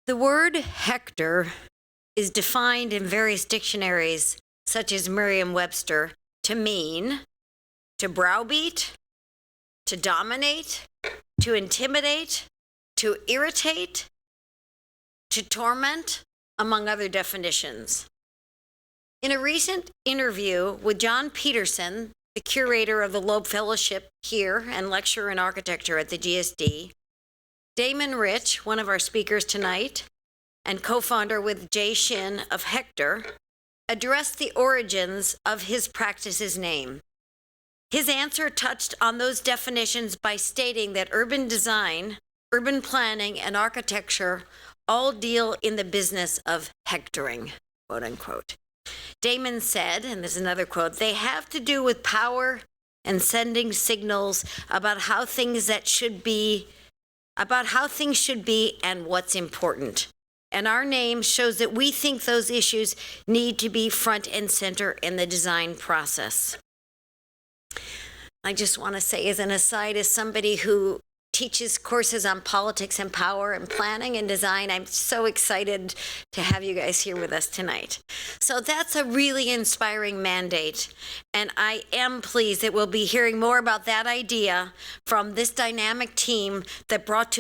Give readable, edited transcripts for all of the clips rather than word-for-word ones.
The word Hector is defined in various dictionaries, such as Merriam-Webster, to mean to browbeat, to dominate, to intimidate, to irritate, to torment, among other definitions. In a recent interview with John Peterson, the curator of the Loeb Fellowship here and lecturer in architecture at the GSD, Damon Rich, one of our speakers tonight, and co-founder with Jae Shin of Hector, addressed the origins of his practice's name. His answer touched on those definitions by stating that urban design, urban planning, and architecture all deal in the business of hectoring, quote unquote. Damon said, and there's another quote, "They have to do with power and sending signals about how things should be and what's important. And our name shows that we think those issues need to be front and center in the design process." I just want to say as an aside, as somebody who teaches courses on politics and power and planning and design, I'm so excited to have you guys here with us tonight. So that's a really inspiring mandate, and I am pleased that we'll be hearing more about that idea from this dynamic team that brought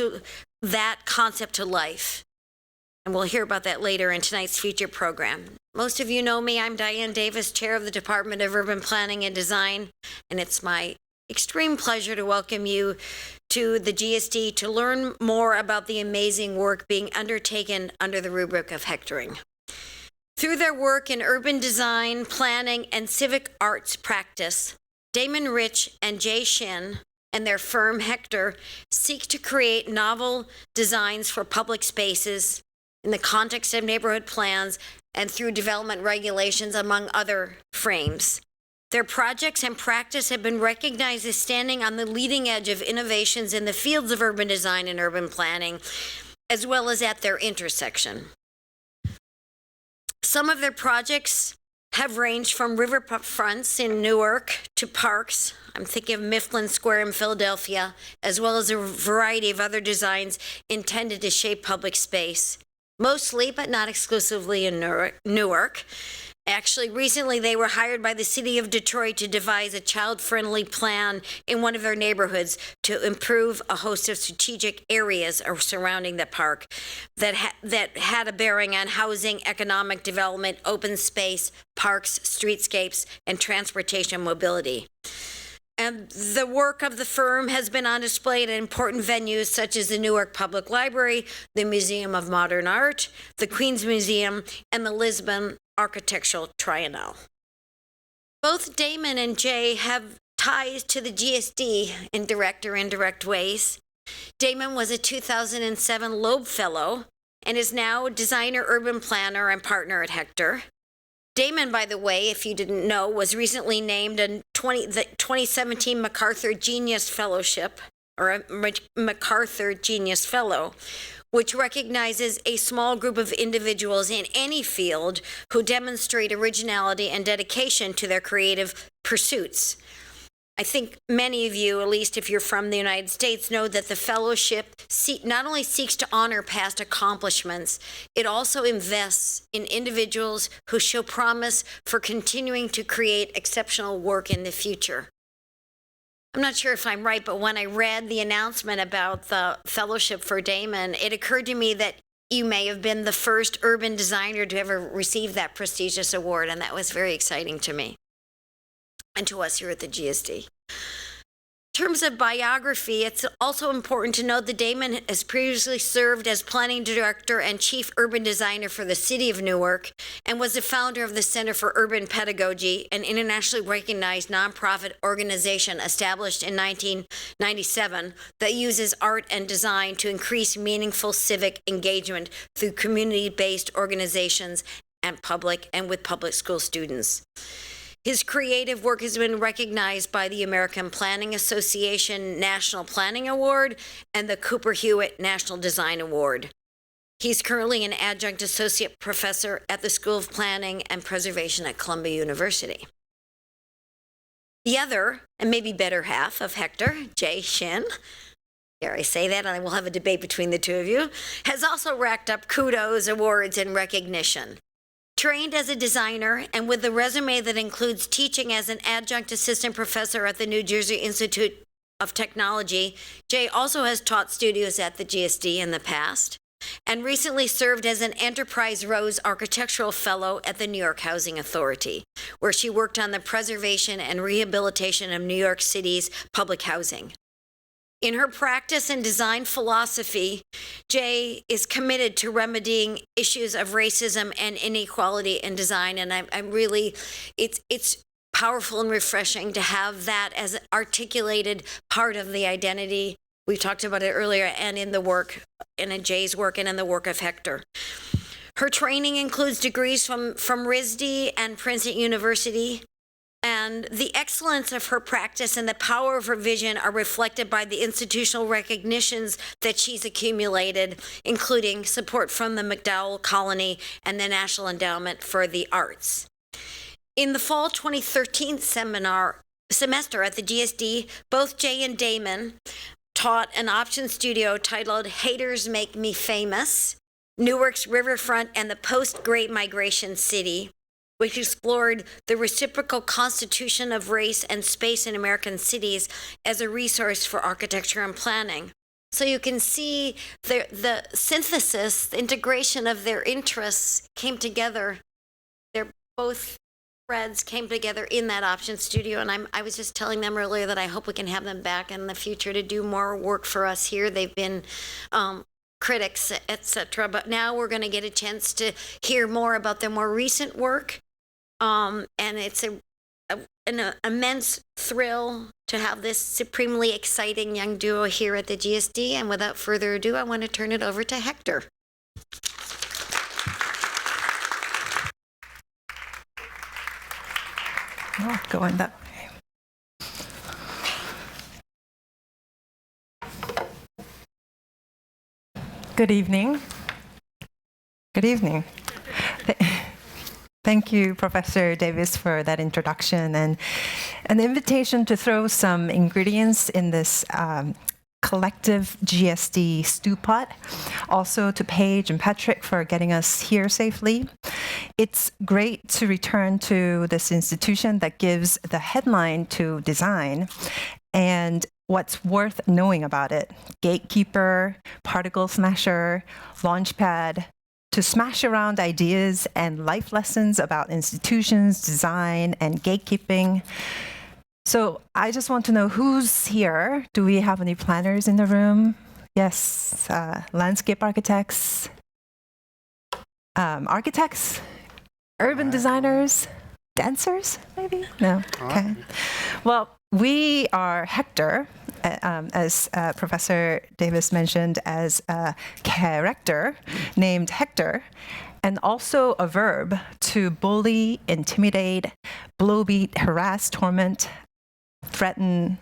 that concept to life. And we'll hear about that later in tonight's feature program. Most of you know me. I'm Diane Davis, chair of the Department of Urban Planning and Design, and it's my extreme pleasure to welcome you to the GSD to learn more about the amazing work being undertaken under the rubric of hectoring. Through their work in urban design, planning, and civic arts practice, Damon Rich and Jae Shin and their firm Hector seek to create novel designs for public spaces in the context of neighborhood plans and through development regulations, among other frames. Their projects and practice have been recognized as standing on the leading edge of innovations in the fields of urban design and urban planning, as well as at their intersection. Some of their projects have ranged from riverfronts in Newark to parks. I'm thinking of Mifflin Square in Philadelphia, as well as a variety of other designs intended to shape public space, mostly but not exclusively in Newark. Actually, recently they were hired by the city of Detroit to devise a child-friendly plan in one of their neighborhoods to improve a host of strategic areas surrounding the park that had a bearing on housing, economic development, open space, parks, streetscapes, and transportation mobility. And the work of the firm has been on display at important venues such as the Newark Public Library, the Museum of Modern Art, the Queen's Museum, and the Lisbon Architectural Triennale. Both Damon and Jae have ties to the GSD in direct or indirect ways. Damon was a 2007 Loeb Fellow and is now a designer, urban planner, and partner at Hector. Damon, by the way, if you didn't know, was recently named the 2017 MacArthur Genius Fellowship, or a MacArthur Genius Fellow, which recognizes a small group of individuals in any field who demonstrate originality and dedication to their creative pursuits. I think many of you, at least if you're from the United States, know that the fellowship not only seeks to honor past accomplishments, it also invests in individuals who show promise for continuing to create exceptional work in the future. I'm not sure if I'm right, but when I read the announcement about the fellowship for Damon, it occurred to me that you may have been the first urban designer to ever receive that prestigious award, and that was very exciting to me and to us here at the GSD. In terms of biography, it's also important to note that Damon has previously served as planning director and chief urban designer for the city of Newark and was the founder of the Center for Urban Pedagogy, an internationally recognized nonprofit organization established in 1997 that uses art and design to increase meaningful civic engagement through community-based organizations and with public school students. His creative work has been recognized by the American Planning Association National Planning Award and the Cooper Hewitt National Design Award. He's currently an adjunct associate professor at the School of Planning and Preservation at Columbia University. The other, and maybe better half of Hector, Jae Shin, dare I say that, and I will have a debate between the two of you, has also racked up kudos, awards, and recognition. Trained as a designer and with a resume that includes teaching as an adjunct assistant professor at the New Jersey Institute of Technology, Jae also has taught studios at the GSD in the past and recently served as an Enterprise Rose Architectural Fellow at the New York Housing Authority, where she worked on the preservation and rehabilitation of New York City's public housing. In her practice and design philosophy, Jae is committed to remedying issues of racism and inequality in design, and I'm really, it's powerful and refreshing to have that as an articulated part of the identity. We talked about it earlier, and in the work, and in Jae's work, and in the work of Hector. Her training includes degrees from RISD and Princeton University, and the excellence of her practice and the power of her vision are reflected by the institutional recognitions that she's accumulated, including support from the MacDowell Colony and the National Endowment for the Arts. In the fall 2013 semester at the GSD, both Jae and Damon taught an option studio titled Haters Make Me Famous, Newark's Riverfront and the Post-Great Migration City, which explored the reciprocal constitution of race and space in American cities as a resource for architecture and planning. So you can see the synthesis, the integration of their interests came together. They're both threads came together in that option studio, and I was just telling them earlier that I hope we can have them back in the future to do more work for us here. They've been critics, etc. But now we're going to get a chance to hear more about their more recent work, and it's an immense thrill to have this supremely exciting young duo here at the GSD. And without further ado, I want to turn it over to Hector. Oh, going that way. Good evening. Good evening. Thank you, Professor Davis, for that introduction and an invitation to throw some ingredients in this collective GSD stew pot. Also to Paige and Patrick for getting us here safely. It's great to return to this institution that gives the headline to design and what's worth knowing about it. Gatekeeper, particle smasher, launchpad, to smash around ideas and life lessons about institutions, design, and gatekeeping. So I just want to know who's here. Do we have any planners in the room? Yes, landscape architects, architects, urban designers, dancers, maybe? No, okay. Well, we are Hector, as Professor Davis mentioned, as a character named Hector, and also a verb to bully, intimidate, blowbeat, harass, torment, threaten.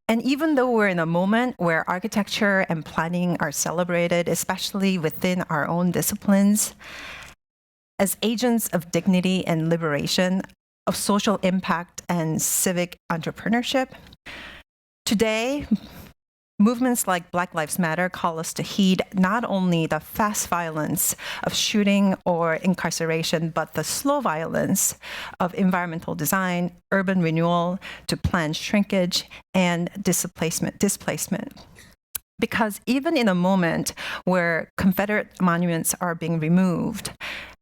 And even though we're in a moment where architecture and planning are celebrated, especially within our own disciplines, as agents of dignity and liberation, of social impact and civic entrepreneurship, today, movements like Black Lives Matter call us to heed not only the fast violence of shooting or incarceration, but the slow violence of environmental design, urban renewal, to planned shrinkage, and displacement. Because even in a moment where Confederate monuments are being removed,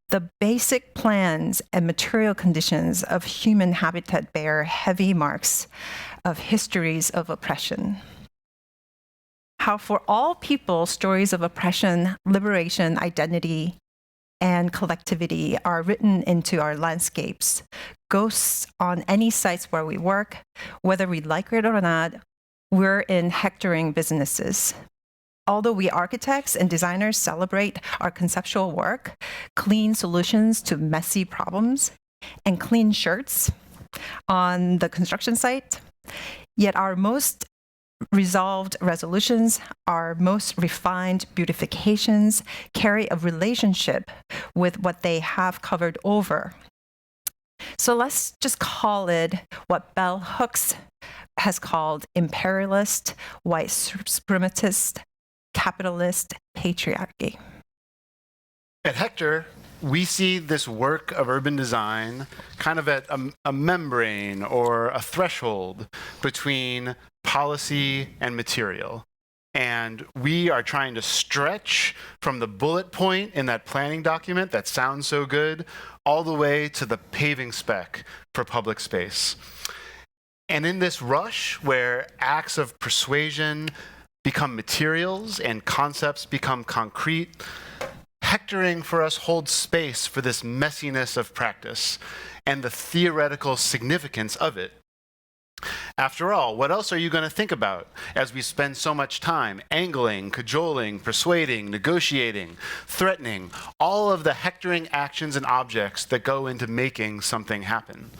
the basic plans and material conditions of human habitat bear heavy marks of histories of oppression. How for all people, stories of oppression, liberation, identity, and collectivity are written into our landscapes, ghosts on any sites where we work, whether we like it or not, we're in hectoring businesses. Although we architects and designers celebrate our conceptual work, clean solutions to messy problems, and clean shirts on the construction site, yet our most resolved resolutions, our most refined beautifications carry a relationship with what they have covered over. So let's just call it what Bell Hooks has called imperialist, white suprematist, capitalist patriarchy. At Hector, we see this work of urban design kind of at a membrane or a threshold between policy and material. And we are trying to stretch from the bullet point in that planning document that sounds so good all the way to the paving spec for public space. And in this rush where acts of persuasion become materials and concepts become concrete, hectoring for us holds space for this messiness of practice and the theoretical significance of it. After all, what else are you going to think about as we spend so much time angling, cajoling, persuading, negotiating, threatening, all of the hectoring actions and objects that go into making something happen?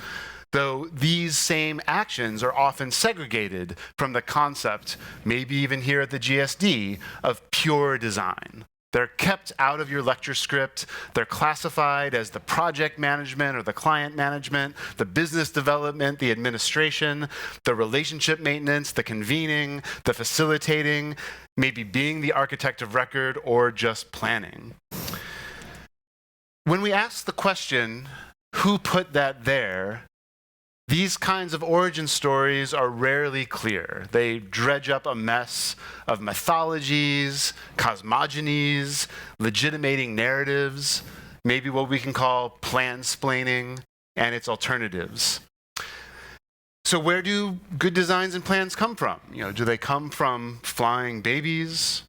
Though these same actions are often segregated from the concept, maybe even here at the GSD, of pure design. They're kept out of your lecture script. They're classified as the project management or the client management, the business development, the administration, the relationship maintenance, the convening, the facilitating, maybe being the architect of record or just planning. When we ask the question, who put that there? These kinds of origin stories are rarely clear. They dredge up a mess of mythologies, cosmogonies, legitimating narratives, maybe what we can call plan-splaining and its alternatives. So where do good designs and plans come from? Do they come from flying babies?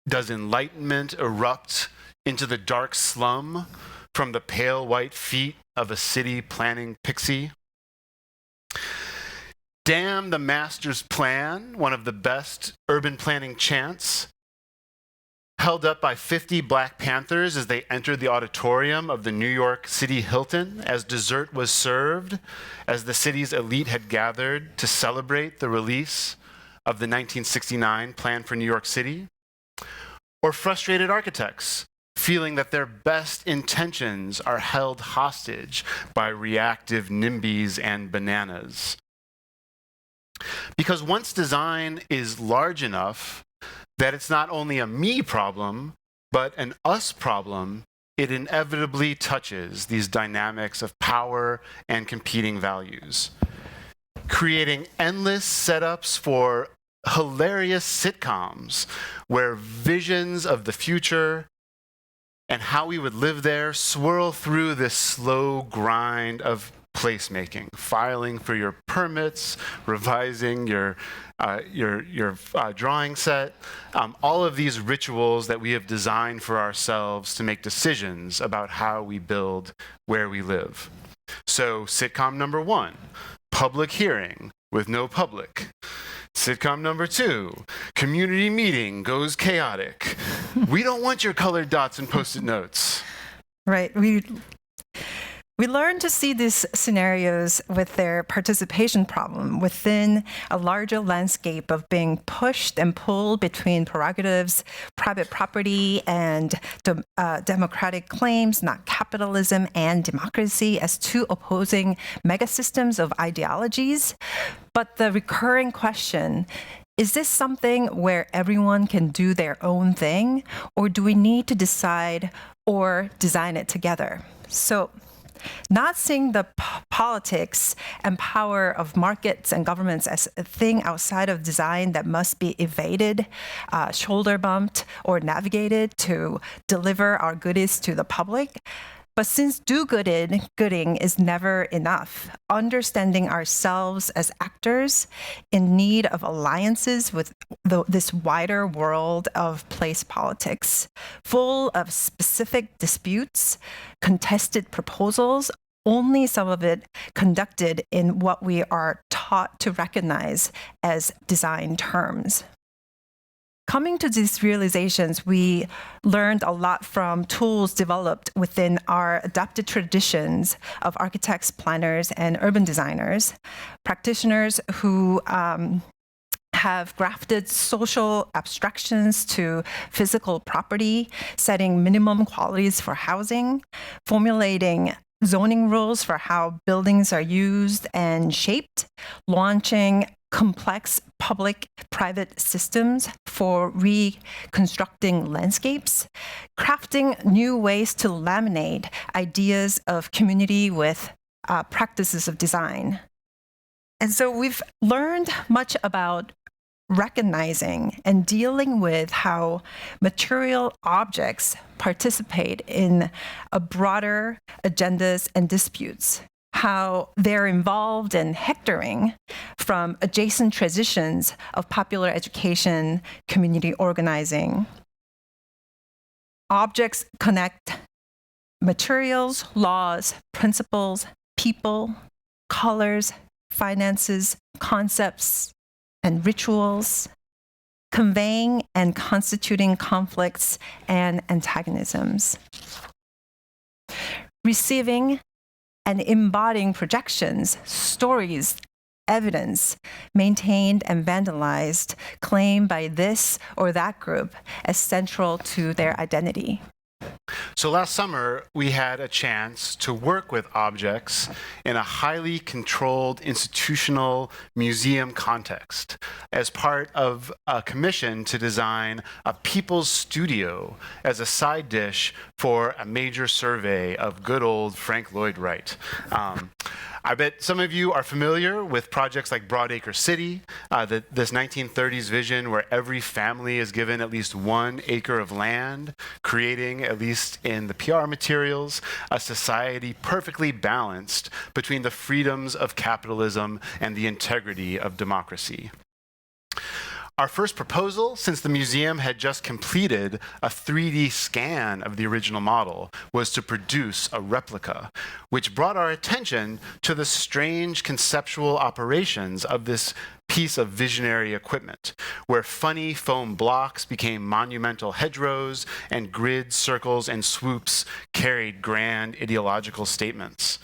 Does enlightenment erupt into the dark slum from the pale white feet of a city planning pixie? Damn the master's plan, one of the best urban planning chants, held up by 50 Black Panthers as they entered the auditorium of the New York City Hilton as dessert was served, as the city's elite had gathered to celebrate the release of the 1969 Plan for New York City? Or frustrated architects feeling that their best intentions are held hostage by reactive NIMBYs and bananas. Because once design is large enough that it's not only a me problem, but an us problem, it inevitably touches these dynamics of power and competing values, creating endless setups for hilarious sitcoms where visions of the future and how we would live there swirl through this slow grind of placemaking, filing for your permits, revising your drawing set, all of these rituals that we have designed for ourselves to make decisions about how we build where we live. So sitcom number 1, public hearing with no public. Sitcom number 2, community meeting goes chaotic. We don't want your colored dots and Post-it notes. Right. We learn to see these scenarios with their participation problem within a larger landscape of being pushed and pulled between prerogatives, private property, and democratic claims, not capitalism and democracy, as two opposing megasystems of ideologies. But the recurring question, is this something where everyone can do their own thing, or do we need to decide or design it together? So, not seeing the politics and power of markets and governments as a thing outside of design that must be evaded, shoulder bumped, or navigated to deliver our goodies to the public. But since do-gooding is never enough, understanding ourselves as actors in need of alliances with this wider world of place politics, full of specific disputes, contested proposals, only some of it conducted in what we are taught to recognize as design terms. Coming to these realizations, we learned a lot from tools developed within our adapted traditions of architects, planners, and urban designers, practitioners who have grafted social abstractions to physical property, setting minimum qualities for housing, formulating zoning rules for how buildings are used and shaped, launching complex public-private systems for reconstructing landscapes, crafting new ways to laminate ideas of community with practices of design. And so we've learned much about recognizing and dealing with how material objects participate in a broader agendas and disputes, how they're involved in hectoring from adjacent traditions of popular education, community organizing. Objects connect materials, laws, principles, people, colors, finances, concepts, and rituals, conveying and constituting conflicts and antagonisms. Receiving and embodying projections, stories, evidence, maintained and vandalized, claimed by this or that group as central to their identity. So last summer, we had a chance to work with objects in a highly controlled institutional museum context as part of a commission to design a people's studio as a side dish for a major survey of good old Frank Lloyd Wright. I bet some of you are familiar with projects like Broadacre City, this 1930s vision where every family is given at least 1 acre of land, creating, at least in the PR materials, a society perfectly balanced between the freedoms of capitalism and the integrity of democracy. Our first proposal, since the museum had just completed a 3D scan of the original model, was to produce a replica, which brought our attention to the strange conceptual operations of this piece of visionary equipment, where funny foam blocks became monumental hedgerows and grids, circles, and swoops carried grand ideological statements.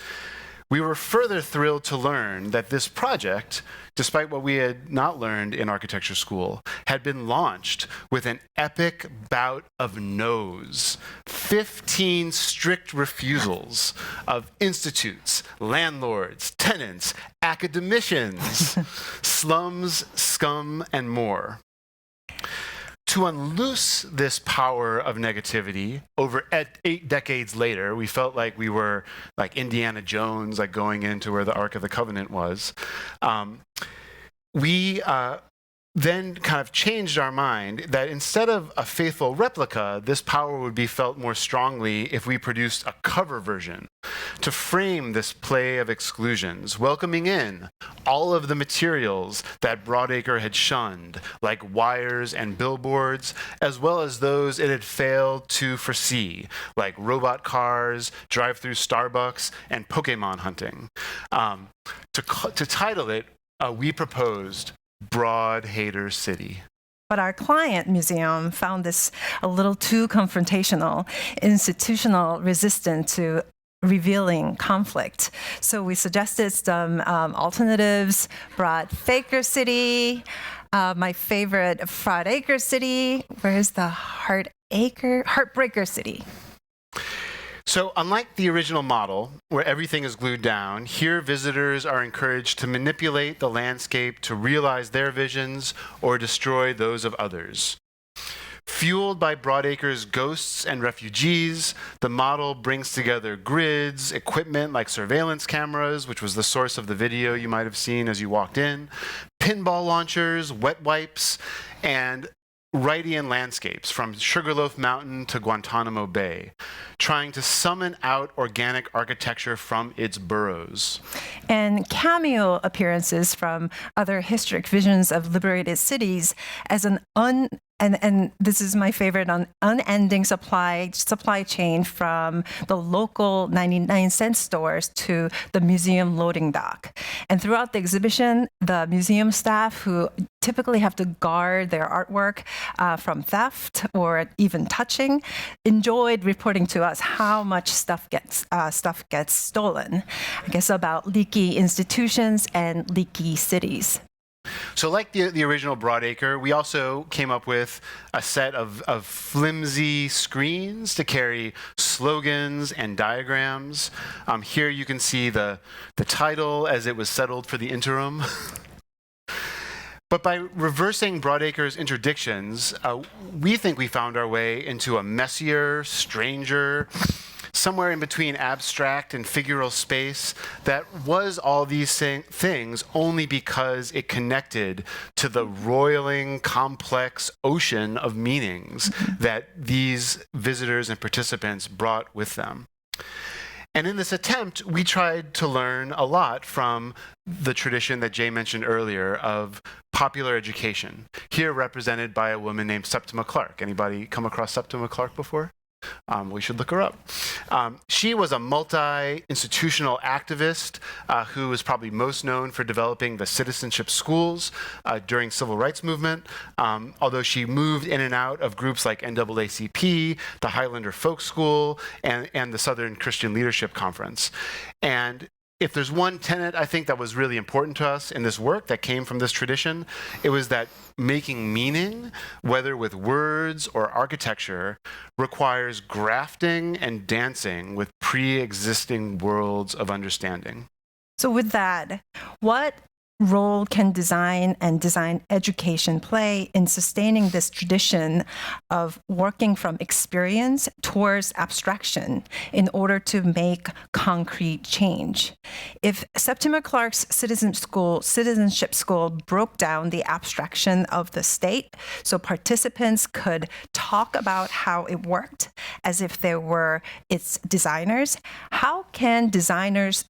We were further thrilled to learn that this project, despite what we had not learned in architecture school, had been launched with an epic bout of no's. 15 strict refusals of institutes, landlords, tenants, academicians, slums, scum, and more. To unloose this power of negativity, over 8 decades later, we felt like we were like Indiana Jones, like going into where the Ark of the Covenant was. We then kind of changed our mind that instead of a faithful replica, this power would be felt more strongly if we produced a cover version to frame this play of exclusions, welcoming in all of the materials that Broadacre had shunned, like wires and billboards, as well as those it had failed to foresee, like robot cars, drive-through Starbucks, and Pokemon hunting. To title it, we proposed Broad Hater City. But our client museum found this a little too confrontational, institutional, resistant to revealing conflict. So we suggested some alternatives, Broadacre City, my favorite, Broadacre City. Where's the Heartbreaker City? So unlike the original model, where everything is glued down, here visitors are encouraged to manipulate the landscape to realize their visions or destroy those of others. Fueled by Broadacre's ghosts and refugees, the model brings together grids, equipment like surveillance cameras, which was the source of the video you might have seen as you walked in, pinball launchers, wet wipes, and Wrightian landscapes from Sugarloaf Mountain to Guantanamo Bay, trying to summon out organic architecture from its burrows. And cameo appearances from other historic visions of liberated cities as an and this is my favorite, an unending supply chain from the local 99-cent stores to the museum loading dock. And throughout the exhibition, the museum staff, who typically have to guard their artwork from theft or even touching, enjoyed reporting to us how much stuff gets stolen. I guess about leaky institutions and leaky cities. So like the original Broadacre, we also came up with a set of flimsy screens to carry slogans and diagrams. Here you can see the title as it was settled for the interim. But by reversing Broadacre's interdictions, we think we found our way into a messier, stranger, somewhere in between abstract and figural space that was all these things only because it connected to the roiling, complex ocean of meanings that these visitors and participants brought with them. And in this attempt, we tried to learn a lot from the tradition that Jay mentioned earlier of popular education, here represented by a woman named Septima Clark. Anybody come across Septima Clark before? We should look her up. She was a multi-institutional activist who is probably most known for developing the citizenship schools during civil rights movement, although she moved in and out of groups like NAACP, the Highlander Folk School, and the Southern Christian Leadership Conference. And if there's one tenet I think that was really important to us in this work that came from this tradition, it was that making meaning, whether with words or architecture, requires grafting and dancing with pre-existing worlds of understanding. So with that, what role can design and design education play in sustaining this tradition of working from experience towards abstraction in order to make concrete change? If Septima Clark's citizenship school broke down the abstraction of the state so participants could talk about how it worked as if they were its designers, how can designs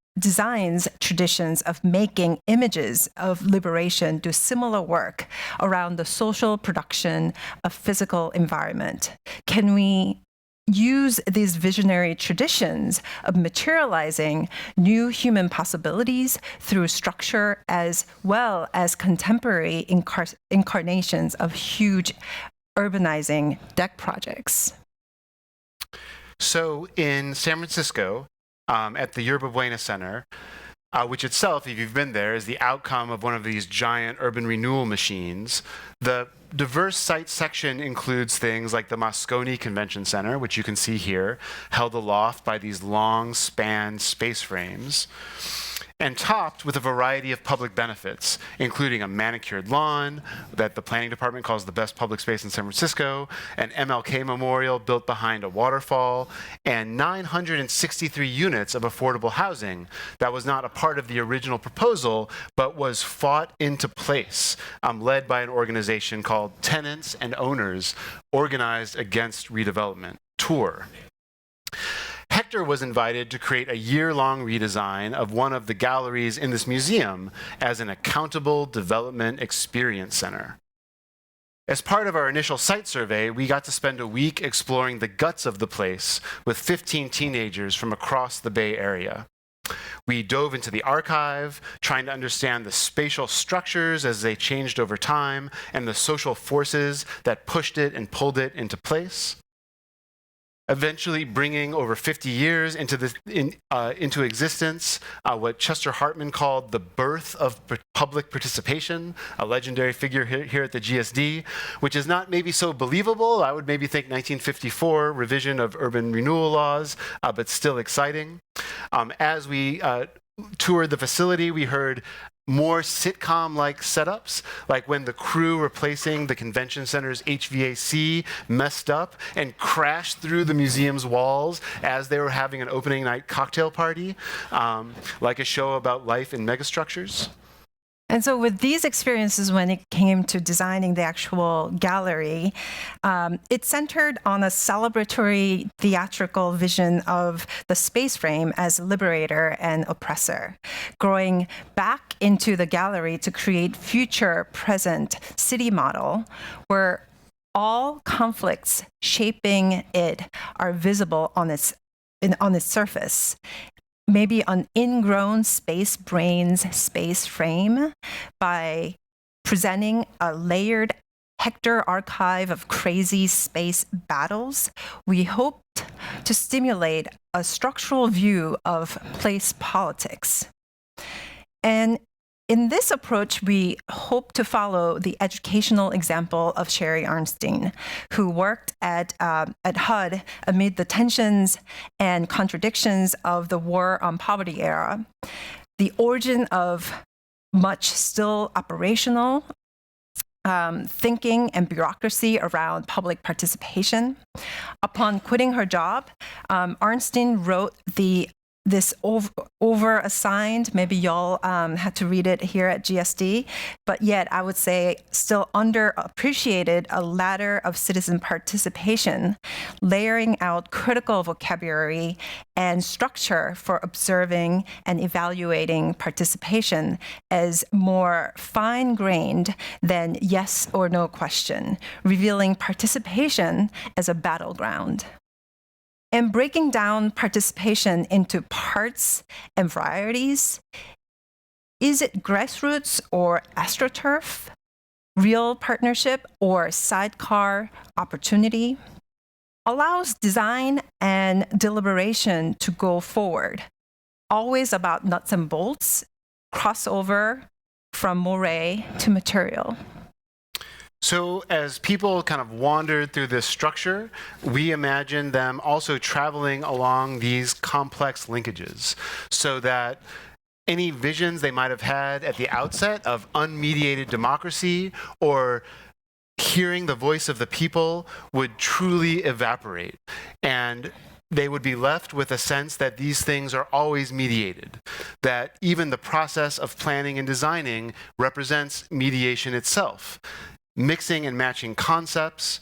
traditions of making images of liberation do similar work around the social production of physical environment? Can we use these visionary traditions of materializing new human possibilities through structure as well as contemporary incarnations of huge urbanizing deck projects? So in San Francisco, at the Yerba Buena Center, which itself, if you've been there, is the outcome of one of these giant urban renewal machines. The diverse site section includes things like the Moscone Convention Center, which you can see here, held aloft by these long span space frames, and topped with a variety of public benefits, including a manicured lawn that the planning department calls the best public space in San Francisco, an MLK memorial built behind a waterfall, and 963 units of affordable housing that was not a part of the original proposal, but was fought into place, led by an organization called Tenants and Owners, Organized Against Redevelopment, TOUR. Hector was invited to create a year-long redesign of one of the galleries in this museum as an accountable development experience center. As part of our initial site survey, we got to spend a week exploring the guts of the place with 15 teenagers from across the Bay Area. We dove into the archive, trying to understand the spatial structures as they changed over time and the social forces that pushed it and pulled it into place. Eventually bringing over 50 years into existence what Chester Hartman called the birth of public participation, a legendary figure here at the GSD, which is not maybe so believable. I would maybe think 1954 revision of urban renewal laws, but still exciting. As we toured the facility, we heard more sitcom-like setups, like when the crew replacing the convention center's HVAC messed up and crashed through the museum's walls as they were having an opening night cocktail party, like a show about life in megastructures. And so with these experiences, when it came to designing the actual gallery, it centered on a celebratory theatrical vision of the space frame as liberator and oppressor, growing back into the gallery to create future-present city model where all conflicts shaping it are visible on its surface. Maybe an ingrown space brain's space frame by presenting a layered Hector archive of crazy space battles. We hoped to stimulate a structural view of place politics. And in this approach, we hope to follow the educational example of Sherry Arnstein, who worked at HUD amid the tensions and contradictions of the War on Poverty era, the origin of much still operational thinking and bureaucracy around public participation. Upon quitting her job, Arnstein wrote this over-assigned, maybe y'all had to read it here at GSD, but yet I would say still underappreciated a ladder of citizen participation, layering out critical vocabulary and structure for observing and evaluating participation as more fine-grained than yes or no question, revealing participation as a battleground. And breaking down participation into parts and varieties, is it grassroots or astroturf, real partnership or sidecar opportunity, allows design and deliberation to go forward, always about nuts and bolts, crossover from moray to material. So as people kind of wandered through this structure, we imagined them also traveling along these complex linkages so that any visions they might have had at the outset of unmediated democracy or hearing the voice of the people would truly evaporate. And they would be left with a sense that these things are always mediated, that even the process of planning and designing represents mediation itself. Mixing and matching concepts,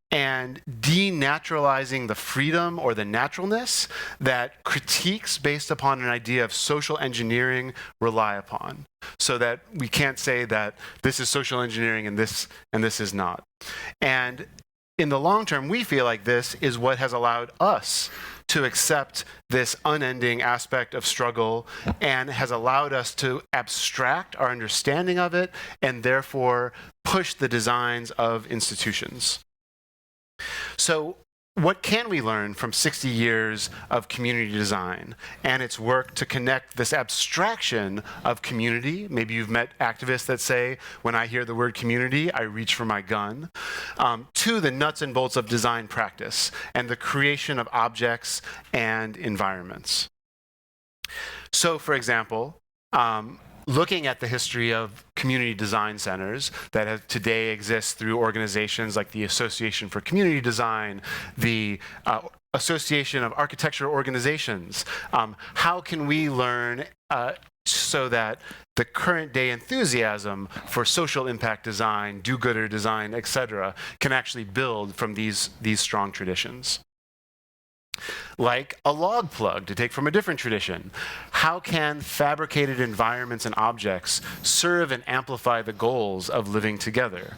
and denaturalizing the freedom or the naturalness that critiques based upon an idea of social engineering rely upon. So that we can't say that this is social engineering and this is not. And in the long term, we feel like this is what has allowed us to accept this unending aspect of struggle and has allowed us to abstract our understanding of it and therefore push the designs of institutions. So what can we learn from 60 years of community design and its work to connect this abstraction of community? Maybe you've met activists that say, when I hear the word community, I reach for my gun, to the nuts and bolts of design practice and the creation of objects and environments. So, for example, looking at the history of community design centers that have today exist through organizations like the Association for Community Design, the Association of Architecture Organizations, how can we learn so that the current day enthusiasm for social impact design, do-gooder design, et cetera, can actually build from these strong traditions? Like a log plug, to take from a different tradition. How can fabricated environments and objects serve and amplify the goals of living together?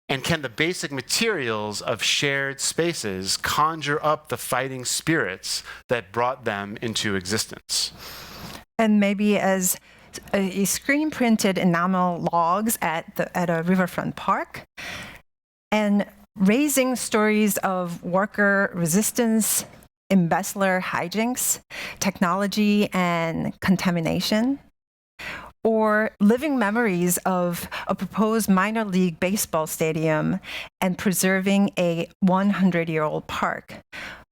And can the basic materials of shared spaces conjure up the fighting spirits that brought them into existence? And maybe as a screen printed enamel logs at a riverfront park, and raising stories of worker resistance, embezzler hijinks, technology and contamination, or living memories of a proposed minor league baseball stadium and preserving a 100-year-old park,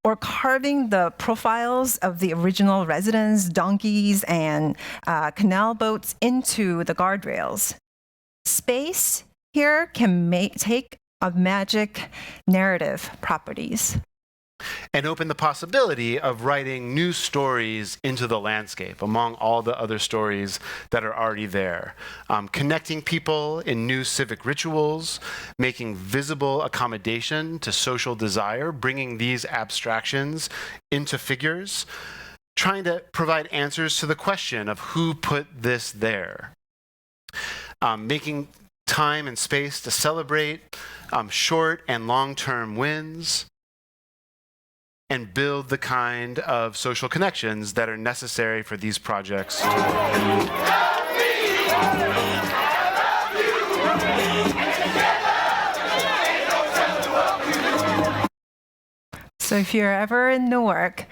or carving the profiles of the original residents, donkeys, and canal boats into the guardrails. Space here can take of magic narrative properties. And open the possibility of writing new stories into the landscape among all the other stories that are already there. Connecting people in new civic rituals, making visible accommodation to social desire, bringing these abstractions into figures, trying to provide answers to the question of who put this there. Making time and space to celebrate short and long-term wins, and build the kind of social connections that are necessary for these projects to work. So if you're ever in Newark,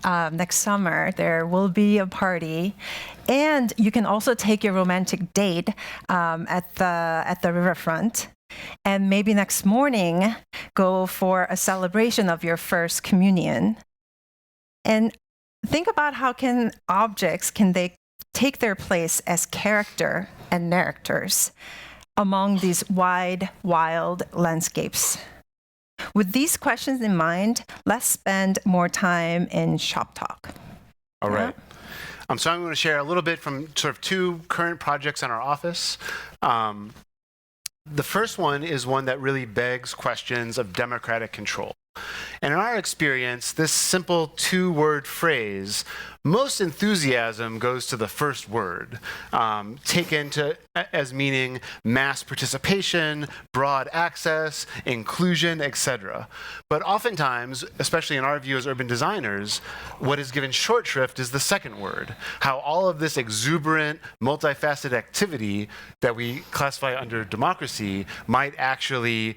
next summer, there will be a party. And you can also take your romantic date at the riverfront. And maybe next morning, go for a celebration of your first communion. And think about how objects can they take their place as character and narrators among these wide, wild landscapes. With these questions in mind, let's spend more time in shop talk. All right. So I'm going to share a little bit from sort of two current projects in our office. The first one is one that really begs questions of democratic control. And in our experience, this simple two-word phrase, most enthusiasm goes to the first word, taken as meaning mass participation, broad access, inclusion, etc. But oftentimes, especially in our view as urban designers, what is given short shrift is the second word, how all of this exuberant, multifaceted activity that we classify under democracy might actually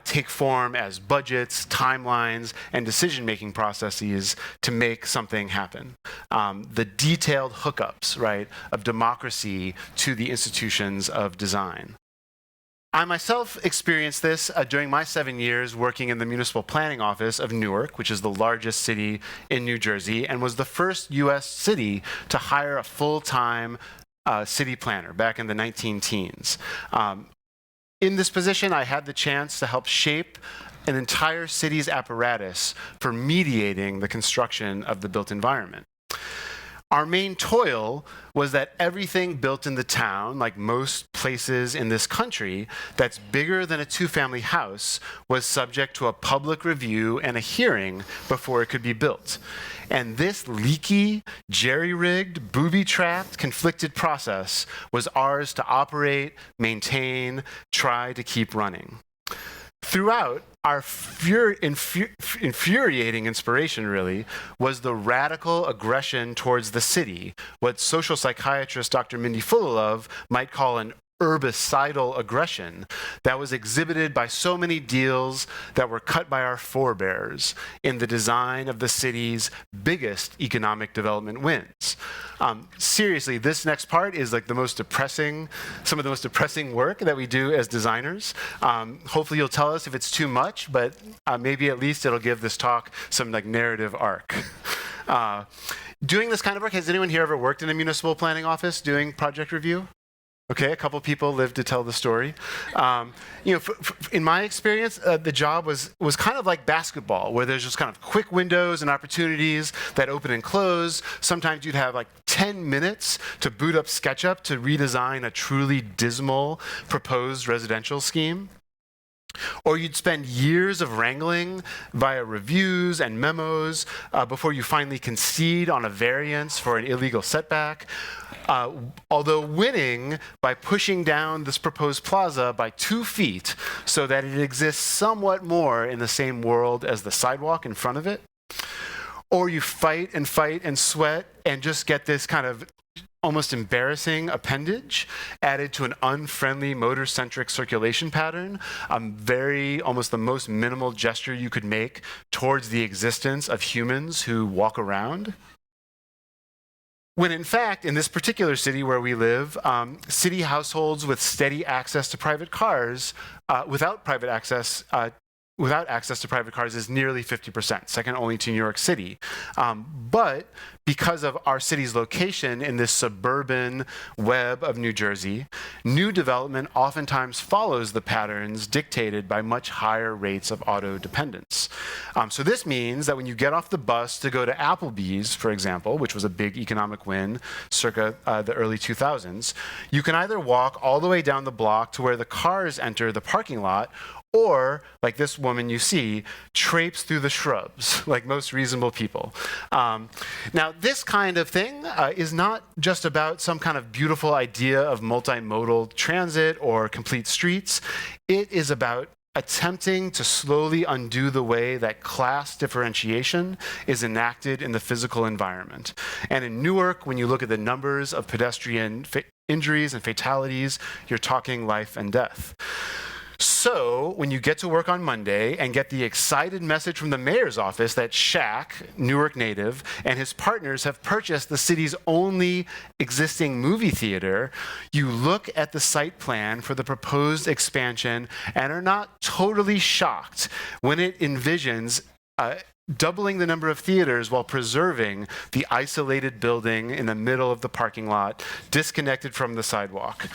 take form as budgets, timelines, and decision-making processes to make something happen. The detailed hookups, right, of democracy to the institutions of design. I myself experienced this during my 7 years working in the municipal planning office of Newark, which is the largest city in New Jersey, and was the first US city to hire a full-time city planner back in the 19-teens. In this position, I had the chance to help shape an entire city's apparatus for mediating the construction of the built environment. Our main toil was that everything built in the town, like most places in this country, that's bigger than a two-family house, was subject to a public review and a hearing before it could be built. And this leaky, jerry-rigged, booby-trapped, conflicted process was ours to operate, maintain, try to keep running. Throughout, our infuriating inspiration, really, was the radical aggression towards the city, what social psychiatrist Dr. Mindy Fullilove might call an herbicidal aggression that was exhibited by so many deals that were cut by our forebears in the design of the city's biggest economic development wins. Seriously, this next part is like some of the most depressing work that we do as designers. Hopefully you'll tell us if it's too much, but maybe at least it'll give this talk some like narrative arc. Doing this kind of work, has anyone here ever worked in a municipal planning office doing project review? Okay, a couple people lived to tell the story. In my experience, the job was kind of like basketball, where there's just kind of quick windows and opportunities that open and close. Sometimes you'd have like 10 minutes to boot up SketchUp to redesign a truly dismal proposed residential scheme. Or you'd spend years of wrangling via reviews and memos before you finally concede on a variance for an illegal setback. Although winning by pushing down this proposed plaza by 2 feet so that it exists somewhat more in the same world as the sidewalk in front of it. Or you fight and sweat and just get this kind of almost embarrassing appendage added to an unfriendly motor-centric circulation pattern, almost the most minimal gesture you could make towards the existence of humans who walk around. When in fact, in this particular city where we live, city households with steady access to private cars, without access to private cars is nearly 50%, second only to New York City. But because of our city's location in this suburban web of New Jersey, new development oftentimes follows the patterns dictated by much higher rates of auto dependence. So this means that when you get off the bus to go to Applebee's, for example, which was a big economic win circa the early 2000s, you can either walk all the way down the block to where the cars enter the parking lot, or, like this woman you see, traipse through the shrubs, like most reasonable people. Now, this kind of thing is not just about some kind of beautiful idea of multimodal transit or complete streets. It is about attempting to slowly undo the way that class differentiation is enacted in the physical environment. And in Newark, when you look at the numbers of pedestrian injuries and fatalities, you're talking life and death. So when you get to work on Monday and get the excited message from the mayor's office that Shaq, Newark native, and his partners have purchased the city's only existing movie theater, you look at the site plan for the proposed expansion and are not totally shocked when it envisions doubling the number of theaters while preserving the isolated building in the middle of the parking lot, disconnected from the sidewalk.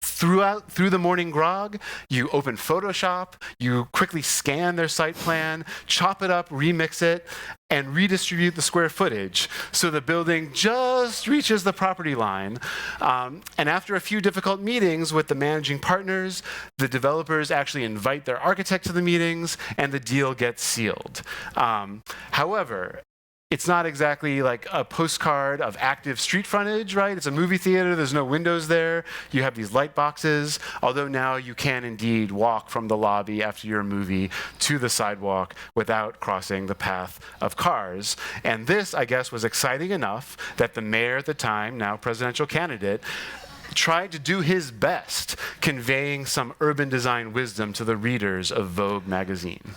Through the morning grog, you open Photoshop, you quickly scan their site plan, chop it up, remix it, and redistribute the square footage so the building just reaches the property line. And after a few difficult meetings with the managing partners, the developers actually invite their architect to the meetings, and the deal gets sealed. However, it's not exactly like a postcard of active street frontage, right? It's a movie theater, there's no windows there. You have these light boxes, although now you can indeed walk from the lobby after your movie to the sidewalk without crossing the path of cars. And this, I guess, was exciting enough that the mayor at the time, now presidential candidate, tried to do his best conveying some urban design wisdom to the readers of Vogue magazine.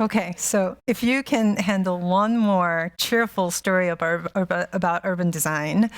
Okay, so if you can handle one more cheerful story about urban design,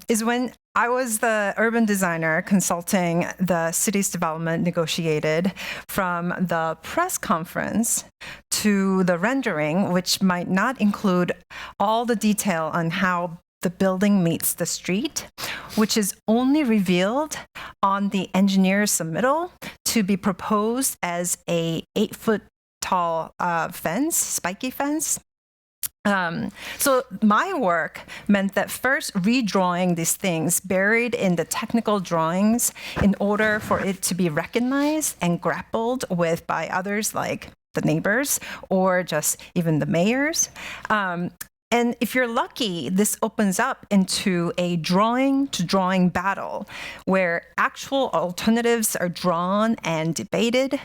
is when I was the urban designer consulting the city's development negotiated from the press conference to the rendering, which might not include all the detail on how the building meets the street, which is only revealed on the engineer's submittal to be proposed as a 8-foot tall fence, spiky fence. So my work meant that first redrawing these things buried in the technical drawings in order for it to be recognized and grappled with by others like the neighbors or just even the mayors. And if you're lucky, this opens up into a drawing-to-drawing battle where actual alternatives are drawn and debated.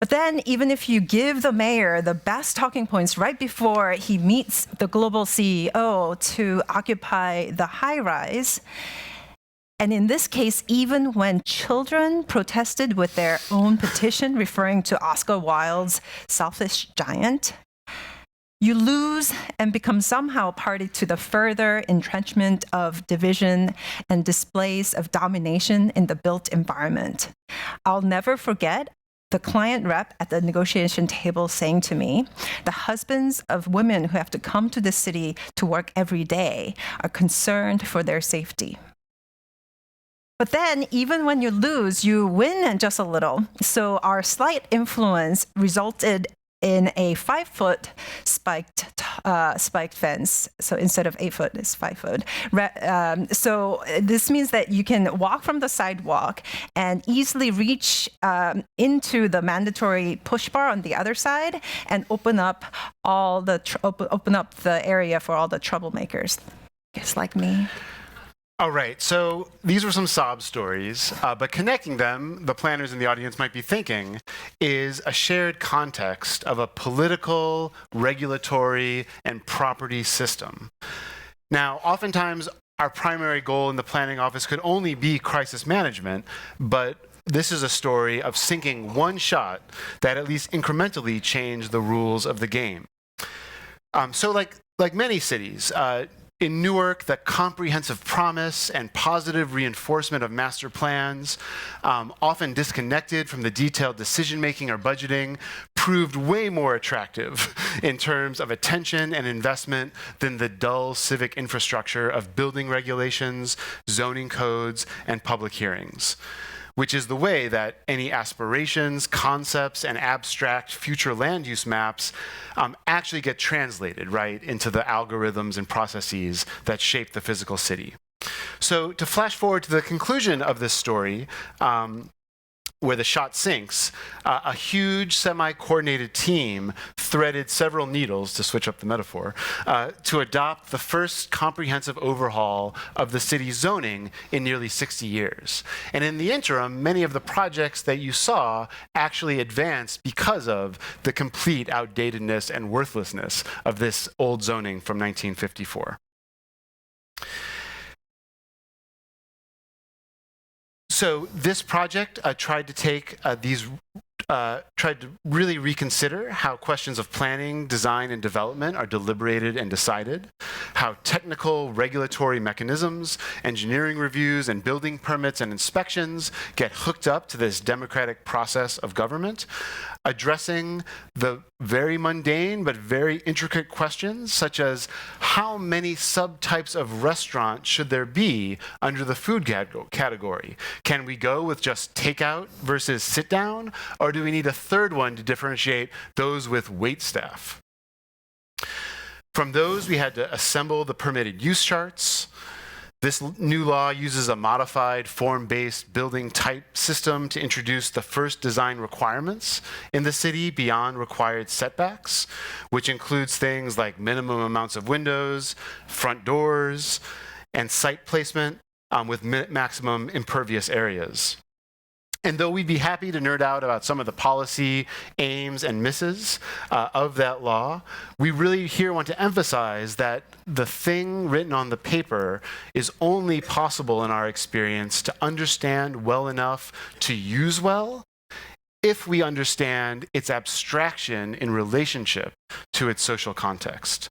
But then, even if you give the mayor the best talking points right before he meets the global CEO to occupy the high rise, and in this case, even when children protested with their own petition referring to Oscar Wilde's Selfish Giant, you lose and become somehow party to the further entrenchment of division and displays of domination in the built environment. I'll never forget the client rep at the negotiation table saying to me, the husbands of women who have to come to the city to work every day are concerned for their safety. But then, even when you lose, you win just a little. So our slight influence resulted in a 5-foot spiked fence. So instead of 8 foot, it's 5 foot. So this means that you can walk from the sidewalk and easily reach into the mandatory push bar on the other side and open up open up the area for all the troublemakers, just like me. All right, so these were some sob stories, but connecting them, the planners in the audience might be thinking, is a shared context of a political, regulatory, and property system. Now, oftentimes, our primary goal in the planning office could only be crisis management, but this is a story of sinking one shot that at least incrementally changed the rules of the game. So like many cities, in Newark, the comprehensive promise and positive reinforcement of master plans, often disconnected from the detailed decision-making or budgeting, proved way more attractive in terms of attention and investment than the dull civic infrastructure of building regulations, zoning codes, and public hearings, which is the way that any aspirations, concepts, and abstract future land use maps actually get translated, right, into the algorithms and processes that shape the physical city. So to flash forward to the conclusion of this story, where the shot sinks, a huge semi-coordinated team threaded several needles, to switch up the metaphor, to adopt the first comprehensive overhaul of the city's zoning in nearly 60 years. And in the interim, many of the projects that you saw actually advanced because of the complete outdatedness and worthlessness of this old zoning from 1954. So this project tried to really reconsider how questions of planning, design, and development are deliberated and decided, how technical regulatory mechanisms, engineering reviews, and building permits and inspections get hooked up to this democratic process of government, addressing the very mundane but very intricate questions such as how many subtypes of restaurant should there be under the food category? Can we go with just takeout versus sit down, or do we need a third one to differentiate those with wait staff? From those, we had to assemble the permitted use charts. This new law uses a modified form-based building type system to introduce the first design requirements in the city beyond required setbacks, which includes things like minimum amounts of windows, front doors, and site placement with maximum impervious areas. And though we'd be happy to nerd out about some of the policy aims and misses of that law, we really here want to emphasize that the thing written on the paper is only possible in our experience to understand well enough to use well if we understand its abstraction in relationship to its social context.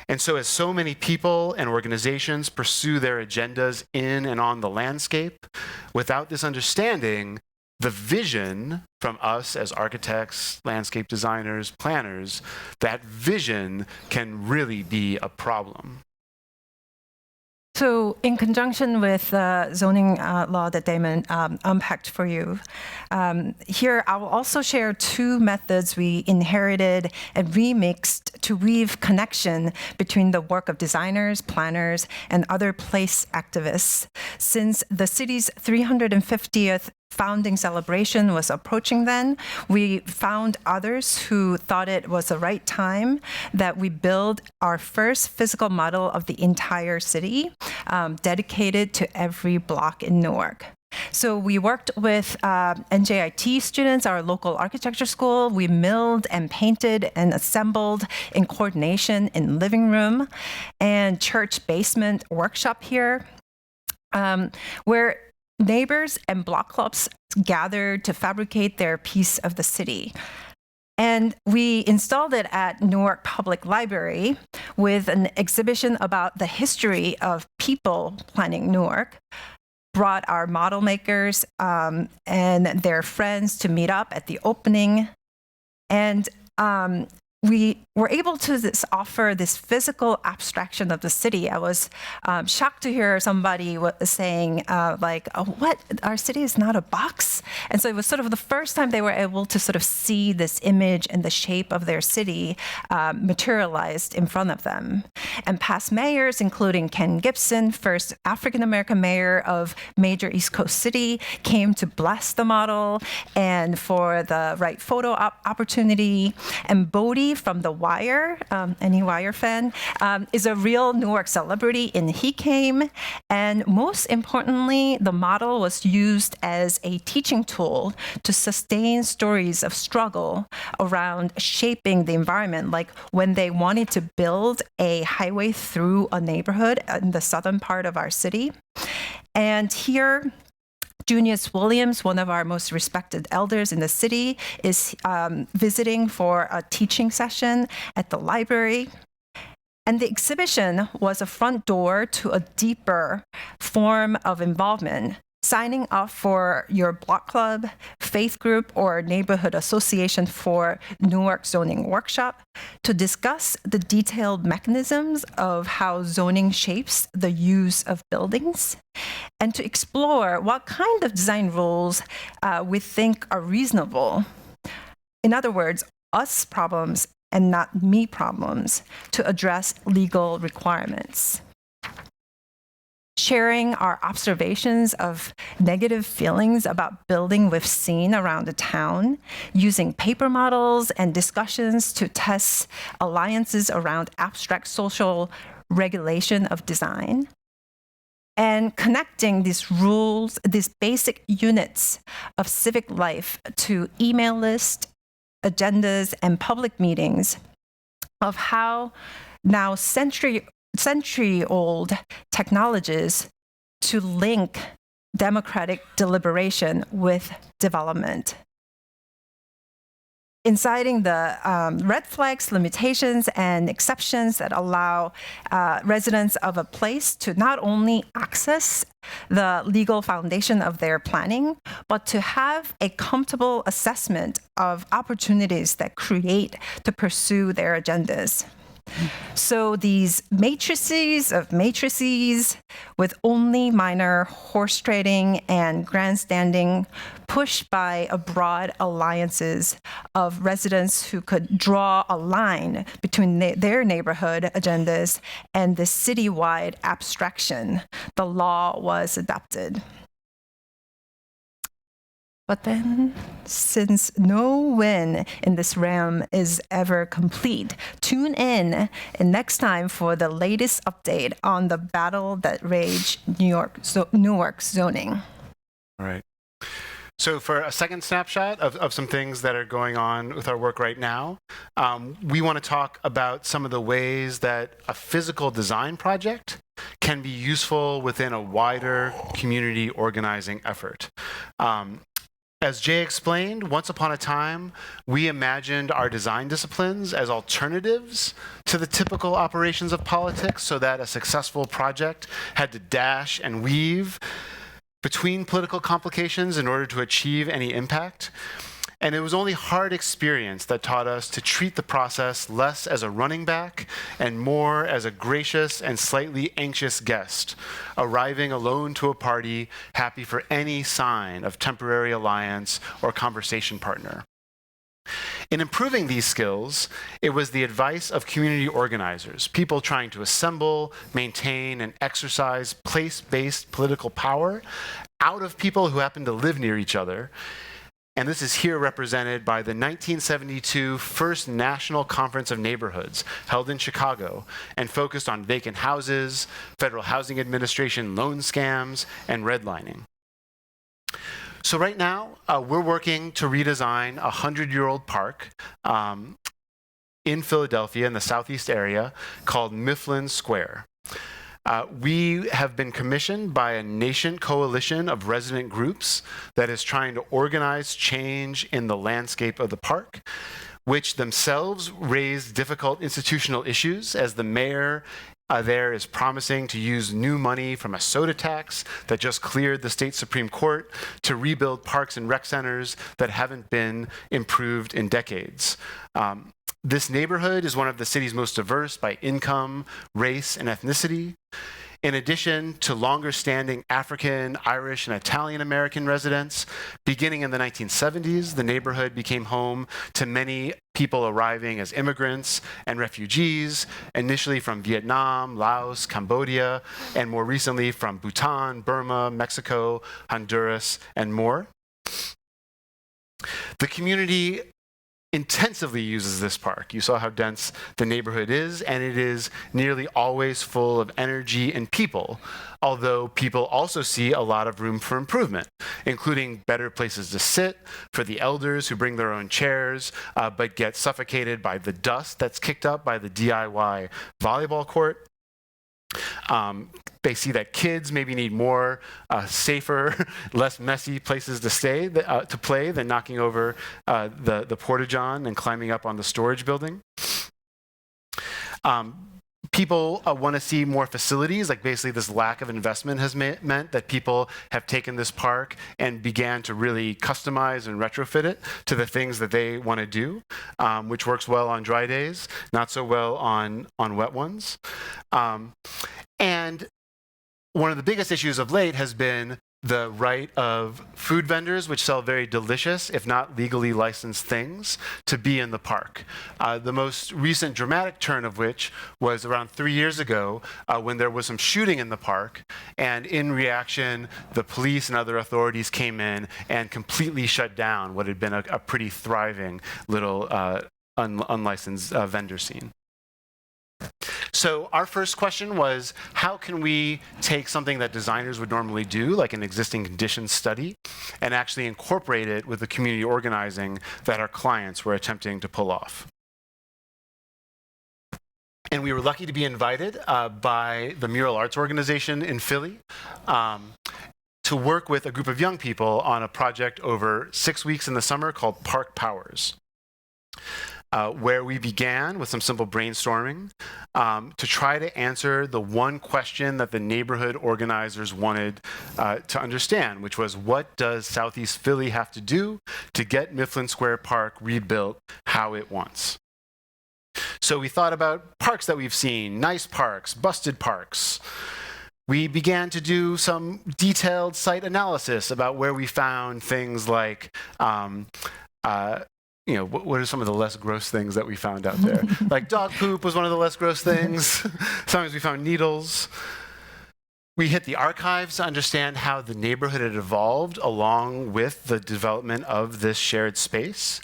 And so as so many people and organizations pursue their agendas in and on the landscape, without this understanding, the vision from us as architects, landscape designers, planners, that vision can really be a problem. So in conjunction with the zoning law that Damon unpacked for you, here I will also share two methods we inherited and remixed to weave connection between the work of designers, planners, and other place activists. Since the city's 350th founding celebration was approaching then, we found others who thought it was the right time that we build our first physical model of the entire city, dedicated to every block in Newark. So we worked with NJIT students, our local architecture school. We milled and painted and assembled in coordination in living room and church basement workshop here, where neighbors and block clubs gathered to fabricate their piece of the city. And we installed it at Newark Public Library with an exhibition about the history of people planning Newark. Brought our model makers and their friends to meet up at the opening. And we were able to offer this physical abstraction of the city. I was shocked to hear somebody saying, what, our city is not a box? And so it was sort of the first time they were able to sort of see this image and the shape of their city materialized in front of them. And past mayors, including Ken Gibson, first African-American mayor of major East Coast city, came to bless the model and for the right photo opportunity. And Bodie from The Wire, any Wire fan, is a real Newark celebrity, and he came. And most importantly, the model was used as a teaching tool to sustain stories of struggle around shaping the environment, like when they wanted to build a highway through a neighborhood in the southern part of our city. And here, Junius Williams, one of our most respected elders in the city, is visiting for a teaching session at the library. And the exhibition was a front door to a deeper form of involvement, signing up for your block club, faith group, or neighborhood association for Newark zoning workshop to discuss the detailed mechanisms of how zoning shapes the use of buildings, and to explore what kind of design rules we think are reasonable. In other words, us problems and not me problems, to address legal requirements. Sharing our observations of negative feelings about building we've seen around the town, using paper models and discussions to test alliances around abstract social regulation of design, and connecting these rules, these basic units of civic life to email lists, agendas, and public meetings of how now century-old technologies to link democratic deliberation with development. Inciting the red flags, limitations, and exceptions that allow residents of a place to not only access the legal foundation of their planning, but to have a comfortable assessment of opportunities that create to pursue their agendas. So these matrices of matrices with only minor horse trading and grandstanding pushed by a broad alliances of residents who could draw a line between their neighborhood agendas and the citywide abstraction, the law was adopted. But then, since no win in this realm is ever complete, tune in next time for the latest update on the battle that raged Newark zoning. All right. So for a second snapshot of some things that are going on with our work right now, we want to talk about some of the ways that a physical design project can be useful within a wider community organizing effort. As Jay explained, once upon a time, we imagined our design disciplines as alternatives to the typical operations of politics, so that a successful project had to dash and weave between political complications in order to achieve any impact. And it was only hard experience that taught us to treat the process less as a running back and more as a gracious and slightly anxious guest, arriving alone to a party, happy for any sign of temporary alliance or conversation partner. In improving these skills, it was the advice of community organizers, people trying to assemble, maintain, and exercise place-based political power out of people who happen to live near each other. And this is here represented by the 1972 First National Conference of Neighborhoods, held in Chicago, and focused on vacant houses, Federal Housing Administration loan scams, and redlining. So right now, we're working to redesign a 100-year-old park in Philadelphia, in the southeast area, called Mifflin Square. We have been commissioned by a nascent coalition of resident groups that is trying to organize change in the landscape of the park, which themselves raise difficult institutional issues, as the mayor there is promising to use new money from a soda tax that just cleared the state Supreme Court to rebuild parks and rec centers that haven't been improved in decades. This neighborhood is one of the city's most diverse by income, race, and ethnicity. In addition to longer-standing African, Irish, and Italian-American residents, beginning in the 1970s, the neighborhood became home to many people arriving as immigrants and refugees, initially from Vietnam, Laos, Cambodia, and more recently from Bhutan, Burma, Mexico, Honduras, and more. The community intensively uses this park. You saw how dense the neighborhood is, and it is nearly always full of energy and people, although people also see a lot of room for improvement, including better places to sit for the elders who bring their own chairs, but get suffocated by the dust that's kicked up by the DIY volleyball court. They see that kids maybe need more safer, less messy places to stay, to play than knocking over the porta-john and climbing up on the storage building. People want to see more facilities, like basically this lack of investment has meant that people have taken this park and began to really customize and retrofit it to the things that they want to do, which works well on dry days, not so well on wet ones. And one of the biggest issues of late has been the right of food vendors, which sell very delicious, if not legally licensed things, to be in the park. The most recent dramatic turn of which was around 3 years ago when there was some shooting in the park, and in reaction, the police and other authorities came in and completely shut down what had been a pretty thriving little unlicensed vendor scene. So our first question was, how can we take something that designers would normally do, like an existing conditions study, and actually incorporate it with the community organizing that our clients were attempting to pull off? And we were lucky to be invited by the Mural Arts Organization in Philly. to work with a group of young people on a project over 6 weeks in the summer called Park Powers, where we began with some simple brainstorming to try to answer the one question that the neighborhood organizers wanted to understand, which was, what does Southeast Philly have to do to get Mifflin Square Park rebuilt how it wants? So we thought about parks that we've seen, nice parks, busted parks. We began to do some detailed site analysis about where we found things like, what are some of the less gross things that we found out there? Like dog poop was one of the less gross things. Sometimes we found needles. We hit the archives to understand how the neighborhood had evolved along with the development of this shared space,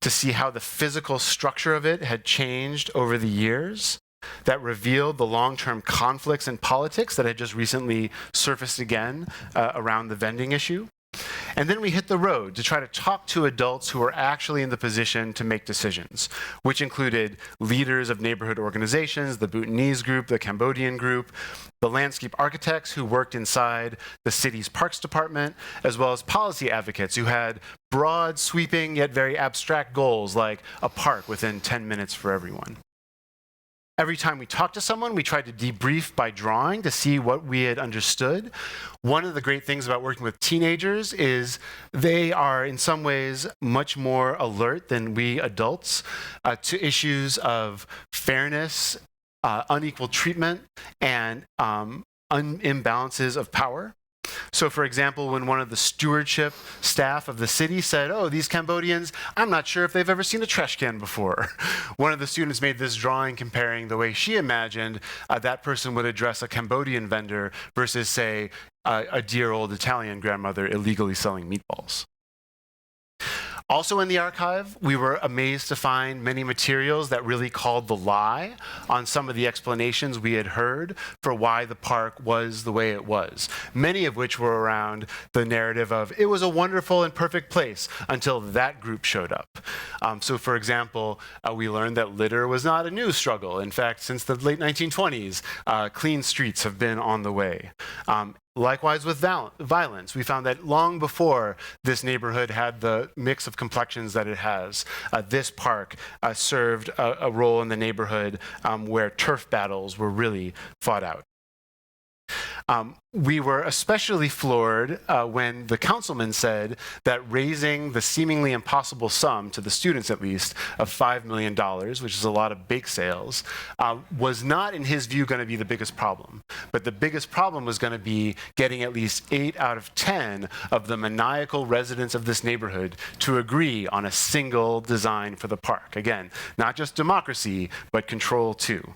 to see how the physical structure of it had changed over the years. That revealed the long-term conflicts in politics that had just recently surfaced again around the vending issue. And then we hit the road to try to talk to adults who were actually in the position to make decisions, which included leaders of neighborhood organizations, the Bhutanese group, the Cambodian group, the landscape architects who worked inside the city's parks department, as well as policy advocates who had broad, sweeping, yet very abstract goals like a park within 10 minutes for everyone. Every time we talked to someone, we tried to debrief by drawing to see what we had understood. One of the great things about working with teenagers is they are in some ways much more alert than we adults to issues of fairness, unequal treatment, and imbalances of power. So for example, when one of the stewardship staff of the city said, oh, these Cambodians, I'm not sure if they've ever seen a trash can before. One of the students made this drawing comparing the way she imagined that person would address a Cambodian vendor versus, say, a dear old Italian grandmother illegally selling meatballs. Also in the archive, we were amazed to find many materials that really called the lie on some of the explanations we had heard for why the park was the way it was, many of which were around the narrative of it was a wonderful and perfect place until that group showed up. So for example, we learned that litter was not a new struggle. In fact, since the late 1920s, clean streets have been on the way. Likewise with violence, we found that long before this neighborhood had the mix of complexions that it has, this park served a role in the neighborhood where turf battles were really fought out. We were especially floored when the councilman said that raising the seemingly impossible sum, to the students at least, of $5 million, which is a lot of bake sales, was not, in his view, going to be the biggest problem. But the biggest problem was going to be getting at least 8 out of 10 of the maniacal residents of this neighborhood to agree on a single design for the park. Again, not just democracy, but control too.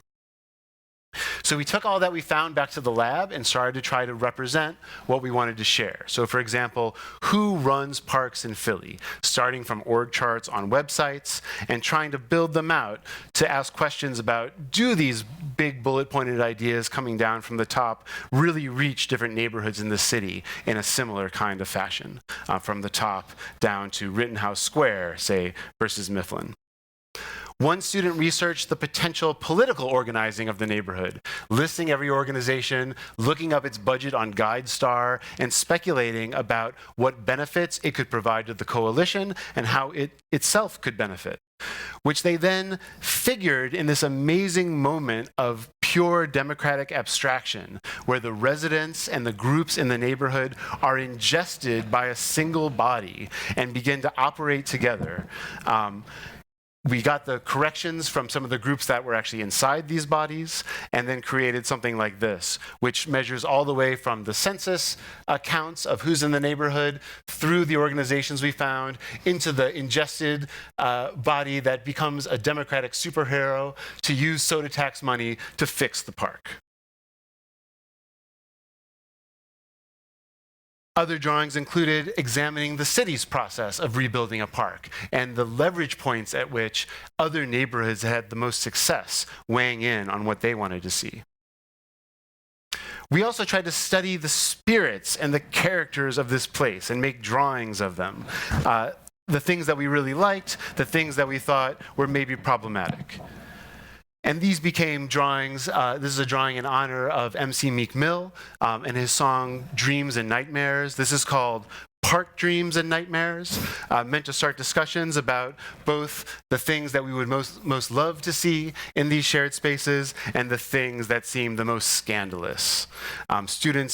So we took all that we found back to the lab and started to try to represent what we wanted to share. So for example, who runs parks in Philly? Starting from org charts on websites and trying to build them out to ask questions about, do these big bullet-pointed ideas coming down from the top really reach different neighborhoods in the city in a similar kind of fashion, from the top down to Rittenhouse Square, say, versus Mifflin? One student researched the potential political organizing of the neighborhood, listing every organization, looking up its budget on GuideStar, and speculating about what benefits it could provide to the coalition and how it itself could benefit, which they then figured in this amazing moment of pure democratic abstraction, where the residents and the groups in the neighborhood are ingested by a single body and begin to operate together. We got the corrections from some of the groups that were actually inside these bodies, and then created something like this, which measures all the way from the census counts of who's in the neighborhood, through the organizations we found, into the ingested body that becomes a democratic superhero to use soda tax money to fix the park. Other drawings included examining the city's process of rebuilding a park and the leverage points at which other neighborhoods had the most success weighing in on what they wanted to see. We also tried to study the spirits and the characters of this place and make drawings of them. The things that we really liked, the things that we thought were maybe problematic. And these became drawings. This is a drawing in honor of MC Meek Mill and his song Dreams and Nightmares. This is called Park Dreams and Nightmares, meant to start discussions about both the things that we would most love to see in these shared spaces and the things that seem the most scandalous. One student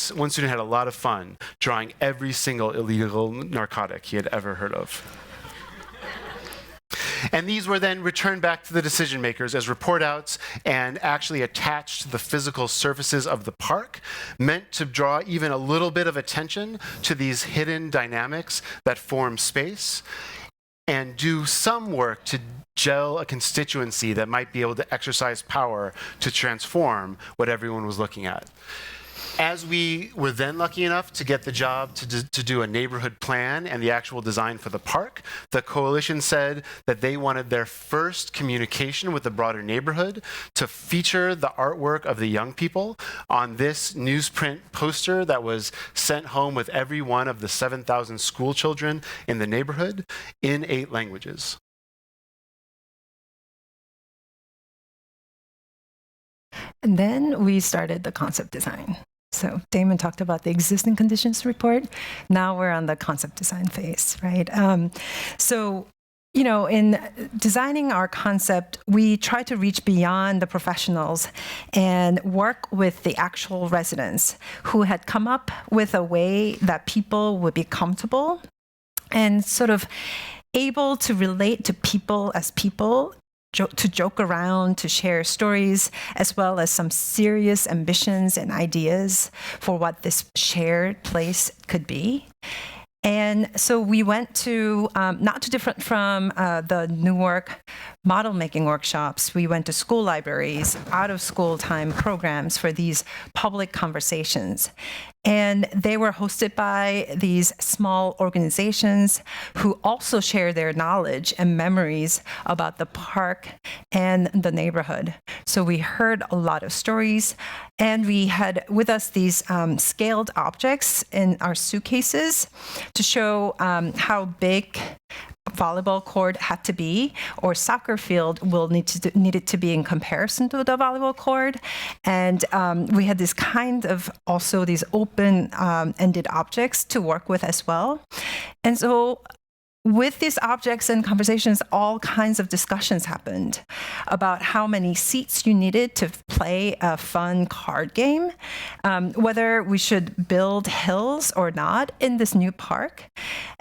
had a lot of fun drawing every single illegal narcotic he had ever heard of. And these were then returned back to the decision makers as report outs and actually attached to the physical surfaces of the park, meant to draw even a little bit of attention to these hidden dynamics that form space and do some work to gel a constituency that might be able to exercise power to transform what everyone was looking at. As we were then lucky enough to get the job to do a neighborhood plan and the actual design for the park, the coalition said that they wanted their first communication with the broader neighborhood to feature the artwork of the young people on this newsprint poster that was sent home with every one of the 7,000 school children in the neighborhood in 8 languages. And then we started the concept design. So Damon talked about the existing conditions report. Now we're on the concept design phase, right? In designing our concept, we try to reach beyond the professionals and work with the actual residents who had come up with a way that people would be comfortable and sort of able to relate to people as people, to joke around, to share stories, as well as some serious ambitions and ideas for what this shared place could be. And so we went to, not too different from the Newark model making workshops, we went to school libraries, out of school time programs for these public conversations. And they were hosted by these small organizations who also share their knowledge and memories about the park and the neighborhood. So we heard a lot of stories, and we had with us these scaled objects in our suitcases to show how big volleyball court had to be, or soccer field needed to be in comparison to the volleyball court. And we had this kind of also these open-ended objects to work with as well. And so with these objects and conversations, all kinds of discussions happened about how many seats you needed to play a fun card game, whether we should build hills or not in this new park,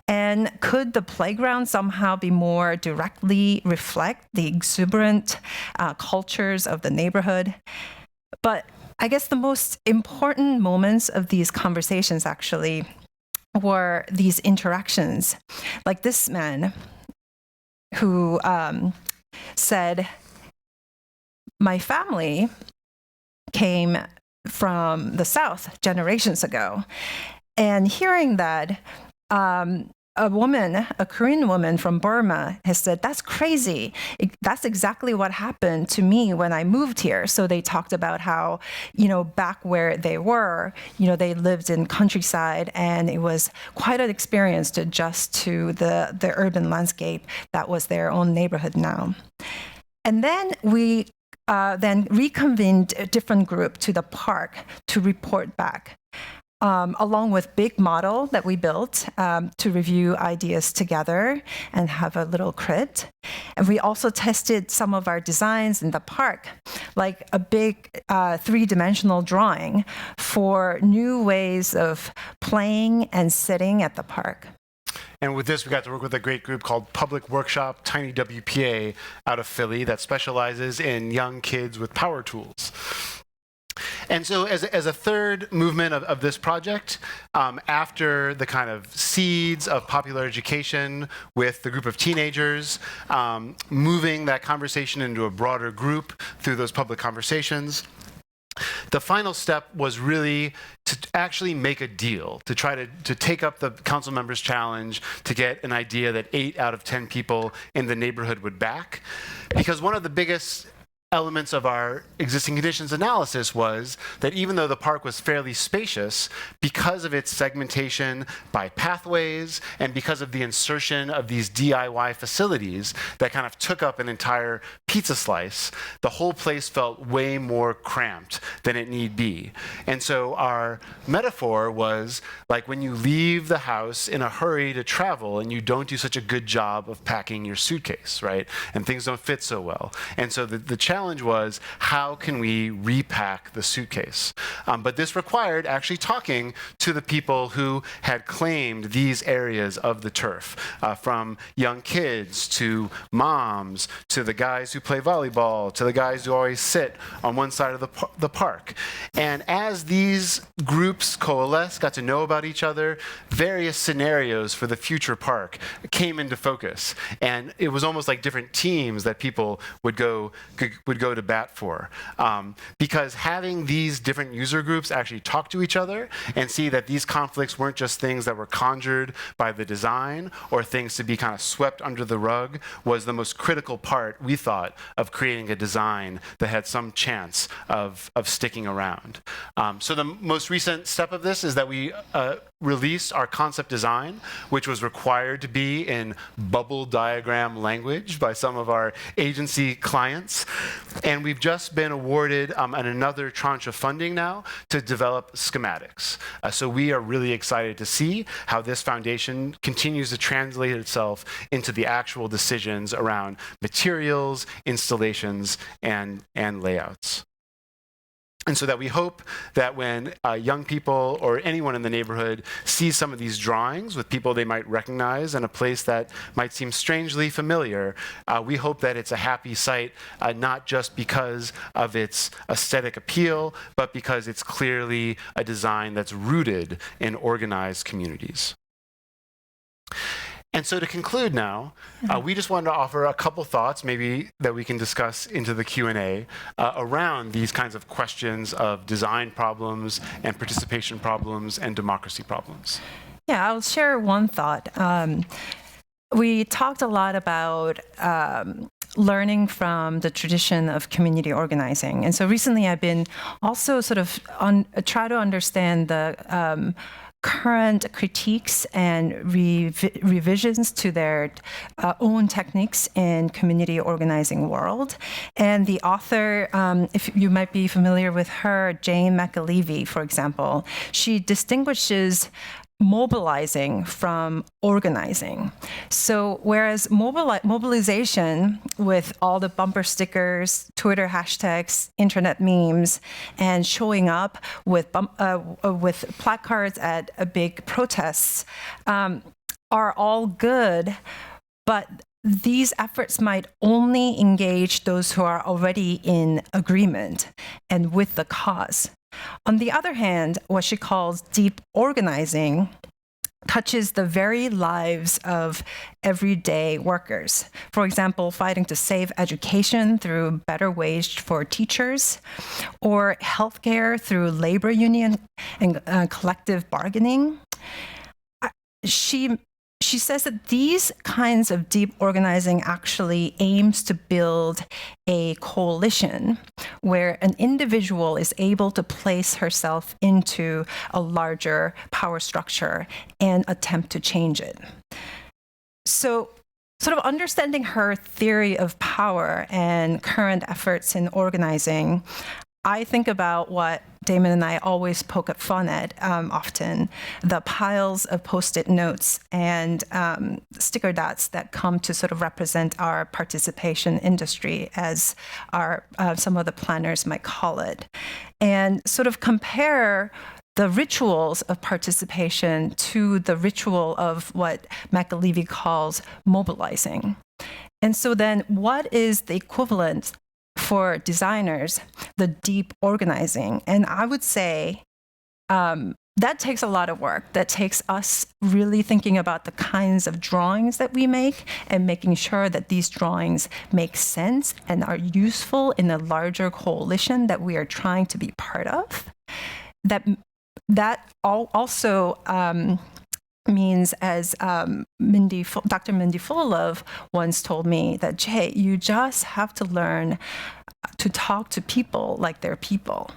and could the playground somehow be more directly reflect the exuberant cultures of the neighborhood. But I guess the most important moments of these conversations actually were these interactions. Like this man who said, my family came from the South generations ago. And hearing that, a Korean woman from Burma has said, that's crazy. That's exactly what happened to me when I moved here. So they talked about how, back where they were, they lived in countryside, and it was quite an experience to adjust to the urban landscape that was their own neighborhood now. And then we then reconvened a different group to the park to report back. Along with big model that we built to review ideas together and have a little crit. And we also tested some of our designs in the park, like a big 3-dimensional drawing for new ways of playing and sitting at the park. And with this, we got to work with a great group called Public Workshop Tiny WPA out of Philly that specializes in young kids with power tools. And so as a third movement of this project, after the kind of seeds of popular education with the group of teenagers, moving that conversation into a broader group through those public conversations, the final step was really to actually make a deal, to try to take up the council members' challenge to get an idea that 8 out of 10 people in the neighborhood would back. Because one of the biggest elements of our existing conditions analysis was that even though the park was fairly spacious, because of its segmentation by pathways and because of the insertion of these DIY facilities that kind of took up an entire pizza slice, the whole place felt way more cramped than it need be. And so our metaphor was like when you leave the house in a hurry to travel and you don't do such a good job of packing your suitcase, right? And things don't fit so well. And so the challenge was, how can we repack the suitcase? But this required actually talking to the people who had claimed these areas of the turf, from young kids to moms, to the guys who play volleyball, to the guys who always sit on one side of the park. And as these groups coalesced, got to know about each other, various scenarios for the future park came into focus. And it was almost like different teams that people would go to bat for. Because having these different user groups actually talk to each other and see that these conflicts weren't just things that were conjured by the design or things to be kind of swept under the rug was the most critical part, we thought, of creating a design that had some chance of sticking around. So the most recent step of this is that we released our concept design, which was required to be in bubble diagram language by some of our agency clients. And we've just been awarded another tranche of funding now to develop schematics. So we are really excited to see how this foundation continues to translate itself into the actual decisions around materials, installations, and layouts. And so that we hope that when young people or anyone in the neighborhood sees some of these drawings with people they might recognize in a place that might seem strangely familiar, we hope that it's a happy sight, not just because of its aesthetic appeal, but because it's clearly a design that's rooted in organized communities. And so to conclude now, we just wanted to offer a couple thoughts maybe that we can discuss into the Q&A around these kinds of questions of design problems and participation problems and democracy problems. Yeah, I'll share one thought. We talked a lot about learning from the tradition of community organizing. And so recently I've been also sort of try to understand the current critiques and revisions to their own techniques in community organizing world. And the author, if you might be familiar with her, Jane McAlevey, for example, she distinguishes mobilizing from organizing. So whereas mobilization with all the bumper stickers, Twitter hashtags, internet memes, and showing up with placards at big protests are all good, but these efforts might only engage those who are already in agreement and with the cause. On the other hand, what she calls deep organizing touches the very lives of everyday workers. For example, fighting to save education through better wage for teachers, or healthcare through labor union and collective bargaining. She says that these kinds of deep organizing actually aims to build a coalition where an individual is able to place herself into a larger power structure and attempt to change it. So sort of understanding her theory of power and current efforts in organizing, I think about what Damon and I always poke fun at often, the piles of Post-it notes and sticker dots that come to sort of represent our participation industry, as some of the planners might call it, and sort of compare the rituals of participation to the ritual of what McAlevey calls mobilizing. And so then what is the equivalent for designers, the deep organizing? And I would say that takes a lot of work. That takes us really thinking about the kinds of drawings that we make and making sure that these drawings make sense and are useful in a larger coalition that we are trying to be part of. That also means, as Dr. Mindy Fullilove once told me, that, Jae, you just have to learn to talk to people like they're people.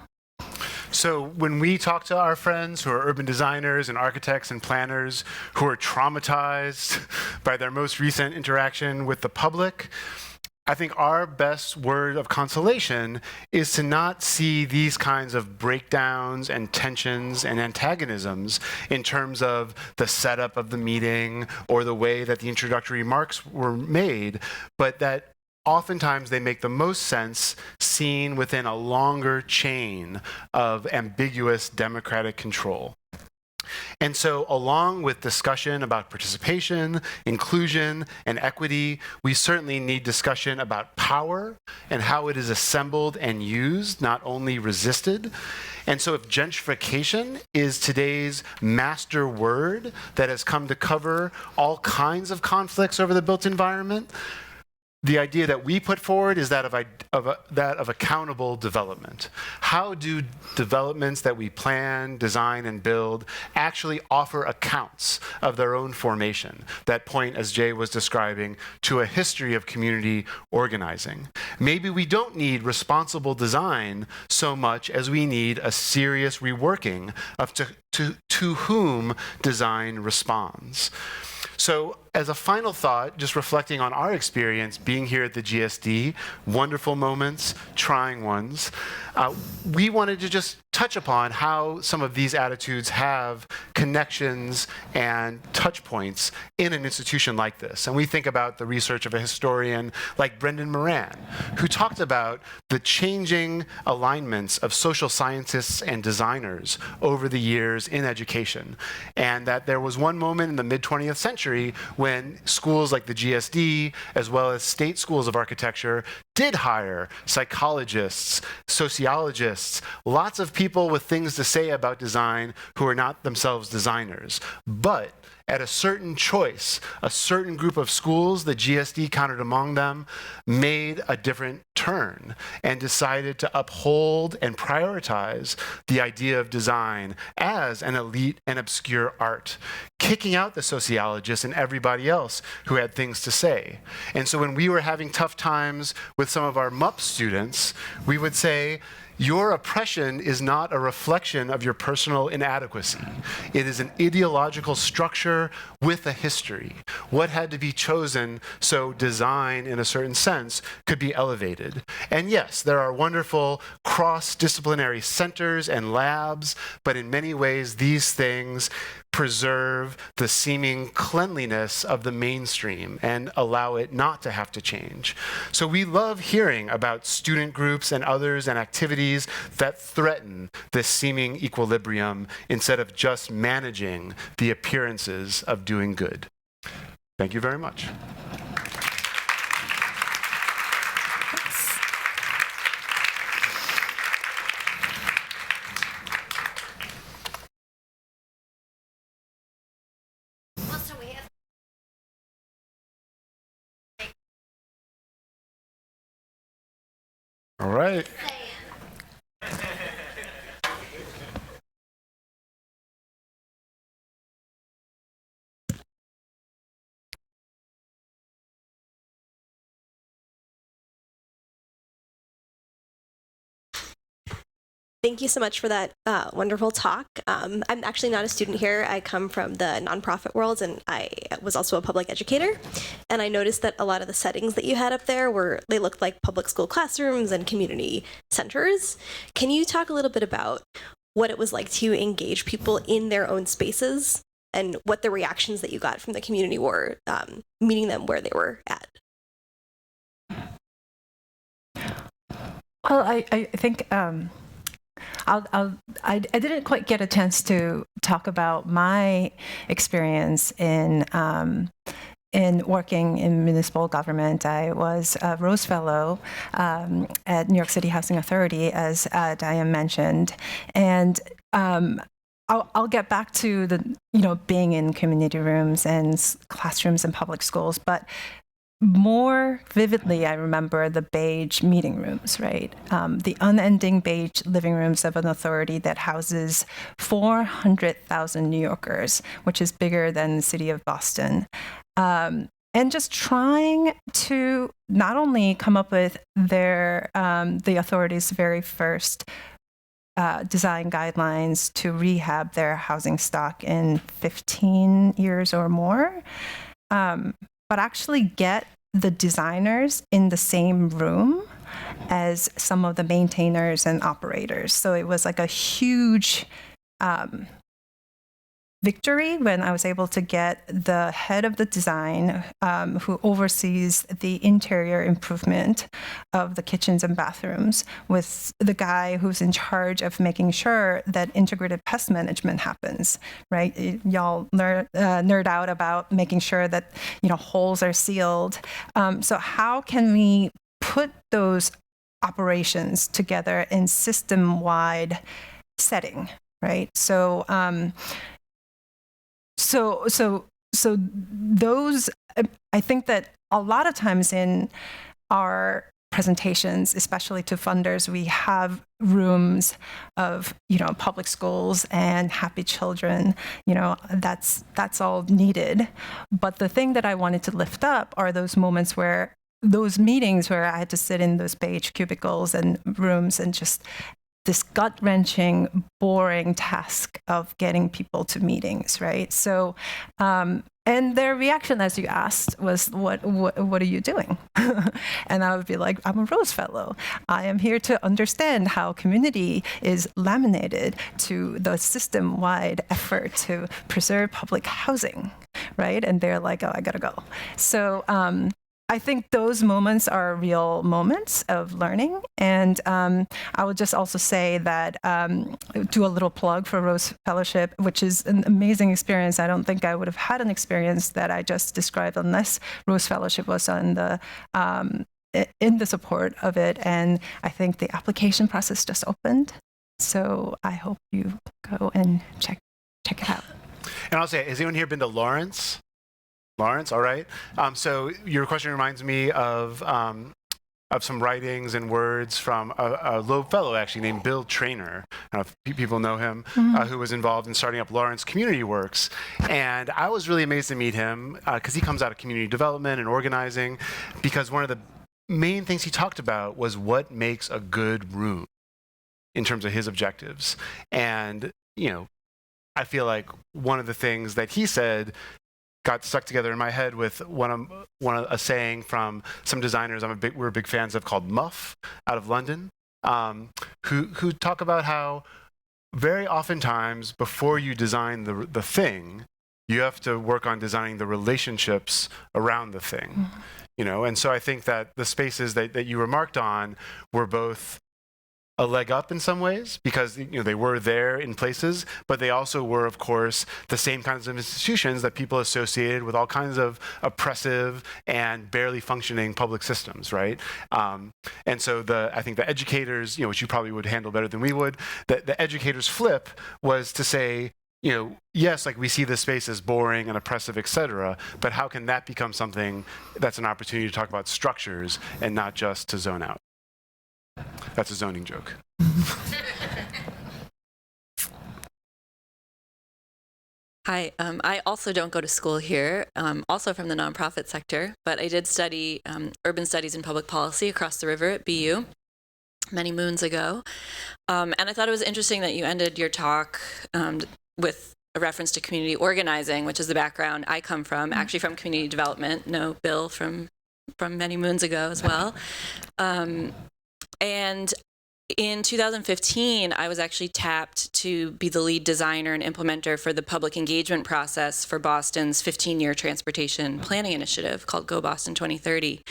So when we talk to our friends who are urban designers and architects and planners who are traumatized by their most recent interaction with the public, I think our best word of consolation is to not see these kinds of breakdowns and tensions and antagonisms in terms of the setup of the meeting or the way that the introductory remarks were made, but that oftentimes they make the most sense seen within a longer chain of ambiguous democratic control. And so, along with discussion about participation, inclusion, and equity, we certainly need discussion about power and how it is assembled and used, not only resisted. And so if gentrification is today's master word that has come to cover all kinds of conflicts over the built environment, the idea that we put forward is that of accountable development. How do developments that we plan, design, and build actually offer accounts of their own formation that point, as Jae was describing, to a history of community organizing? Maybe we don't need responsible design so much as we need a serious reworking of to whom design responds. So as a final thought, just reflecting on our experience being here at the GSD, wonderful moments, trying ones, we wanted to just touch upon how some of these attitudes have connections and touch points in an institution like this. And we think about the research of a historian like Brendan Moran, who talked about the changing alignments of social scientists and designers over the years in education. And that there was one moment in the mid-20th century when schools like the GSD, as well as state schools of architecture, did hire psychologists, sociologists, lots of people with things to say about design who are not themselves designers. But at a certain choice, a certain group of schools, the GSD counted among them, made a different turn and decided to uphold and prioritize the idea of design as an elite and obscure art, kicking out the sociologists and everybody else who had things to say. And so when we were having tough times with some of our MUP students, we would say, your oppression is not a reflection of your personal inadequacy. It is an ideological structure with a history. What had to be chosen so design, in a certain sense, could be elevated? And yes, there are wonderful cross-disciplinary centers and labs, but in many ways, these things preserve the seeming cleanliness of the mainstream and allow it not to have to change. So we love hearing about student groups and others and activities that threaten this seeming equilibrium instead of just managing the appearances of doing good. Thank you very much. All right. Thank you so much for that wonderful talk. I'm actually not a student here. I come from the nonprofit world, and I was also a public educator. And I noticed that a lot of the settings that you had up there they looked like public school classrooms and community centers. Can you talk a little bit about what it was like to engage people in their own spaces and what the reactions that you got from the community were, meeting them where they were at? Well, I think I didn't quite get a chance to talk about my experience in working in municipal government. I was a Rose Fellow at New York City Housing Authority, as Diane mentioned, and I'll get back to the being in community rooms and classrooms and public schools, but more vividly, I remember the beige meeting rooms, right? The unending beige living rooms of an authority that houses 400,000 New Yorkers, which is bigger than the city of Boston. And just trying to not only come up with the authority's very first design guidelines to rehab their housing stock in 15 years or more, but actually get the designers in the same room as some of the maintainers and operators. So it was like a huge victory when I was able to get the head of the design, who oversees the interior improvement of the kitchens and bathrooms, with the guy who's in charge of making sure that integrated pest management happens, right? Y'all nerd out about making sure that, holes are sealed. So how can we put those operations together in system-wide setting, right? So those, I think that a lot of times in our presentations, especially to funders, we have rooms of, public schools and happy children, that's all needed. But the thing that I wanted to lift up are those moments where those meetings where I had to sit in those beige cubicles and rooms and just this gut-wrenching, boring task of getting people to meetings, right? So, and their reaction, as you asked, was, what are you doing? And I would be like, I'm a Rose Fellow. I am here to understand how community is laminated to the system-wide effort to preserve public housing, right? And they're like, oh, I gotta go. So, I think those moments are real moments of learning. And I would just also say that, do a little plug for Rose Fellowship, which is an amazing experience. I don't think I would have had an experience that I just described unless Rose Fellowship was in the support of it. And I think the application process just opened. So I hope you go and check it out. And I'll say, has anyone here been to Lawrence? Lawrence, all right. So your question reminds me of some writings and words from a Loeb Fellow, actually, named Bill Traynor. I don't know if people know him, who was involved in starting up Lawrence Community Works. And I was really amazed to meet him because he comes out of community development and organizing, because one of the main things he talked about was what makes a good room in terms of his objectives. And, I feel like one of the things that he said got stuck together in my head with a saying from some designers we're big fans of, called Muff out of London, who talk about how very oftentimes before you design the thing, you have to work on designing the relationships around the thing, And so I think that the spaces that you remarked on were both a leg up in some ways, because they were there in places, but they also were, of course, the same kinds of institutions that people associated with all kinds of oppressive and barely functioning public systems, right? And so I think the educators, which you probably would handle better than we would, the educators' flip was to say, yes, like we see this space as boring and oppressive, et cetera, but how can that become something that's an opportunity to talk about structures and not just to zone out? That's a zoning joke. Hi, I also don't go to school here, also from the nonprofit sector, but I did study urban studies and public policy across the river at BU many moons ago. And I thought it was interesting that you ended your talk with a reference to community organizing, which is the background I come from, actually from community development, no Bill from many moons ago as well. And in 2015, I was actually tapped to be the lead designer and implementer for the public engagement process for Boston's 15-year transportation planning initiative called Go Boston 2030.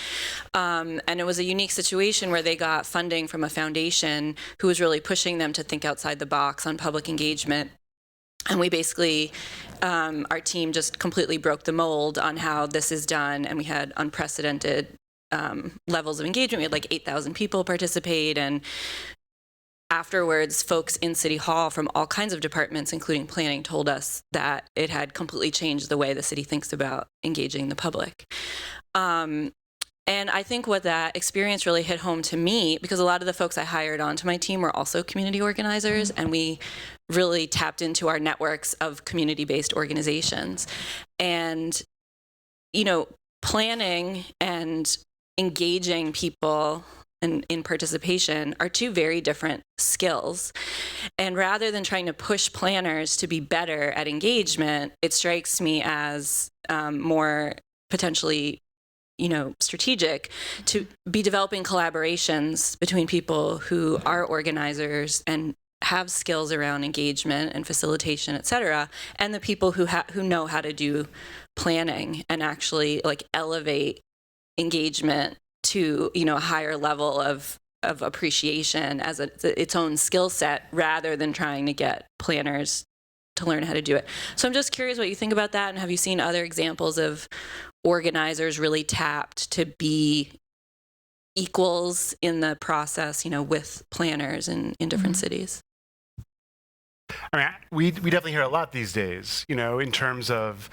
And it was a unique situation where they got funding from a foundation who was really pushing them to think outside the box on public engagement. And we basically, our team just completely broke the mold on how this is done, and we had unprecedented levels of engagement. We had like 8,000 people participate, and afterwards, folks in City Hall from all kinds of departments, including planning, told us that it had completely changed the way the city thinks about engaging the public. And I think what that experience really hit home to me, because a lot of the folks I hired onto my team were also community organizers, and we really tapped into our networks of community-based organizations. And, you know, planning and engaging people in participation are two very different skills. And rather than trying to push planners to be better at engagement, it strikes me as more potentially, you know, strategic to be developing collaborations between people who are organizers and have skills around engagement and facilitation, et cetera, and the people who know how to do planning and actually like elevate engagement to, you know, a higher level of appreciation as its own skill set, rather than trying to get planners to learn how to do it. So I'm just curious what you think about that, and have you seen other examples of organizers really tapped to be equals in the process, you know, with planners in different cities? I mean, we definitely hear a lot these days, you know, in terms of,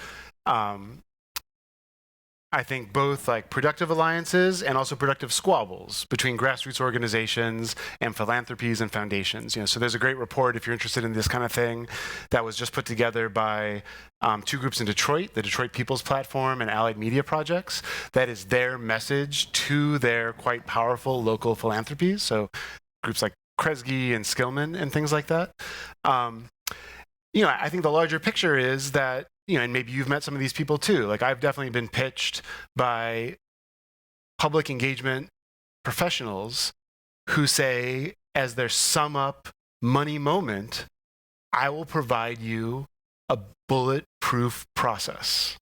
I think both like productive alliances and also productive squabbles between grassroots organizations and philanthropies and foundations. You know, so there's a great report, if you're interested in this kind of thing, that was just put together by two groups in Detroit, the Detroit People's Platform and Allied Media Projects. That is their message to their quite powerful local philanthropies. So groups like Kresge and Skillman and things like that. You know, I think the larger picture is that, you know, and maybe you've met some of these people too. Like, I've definitely been pitched by public engagement professionals who say, as their sum up money moment, I will provide you a bulletproof process,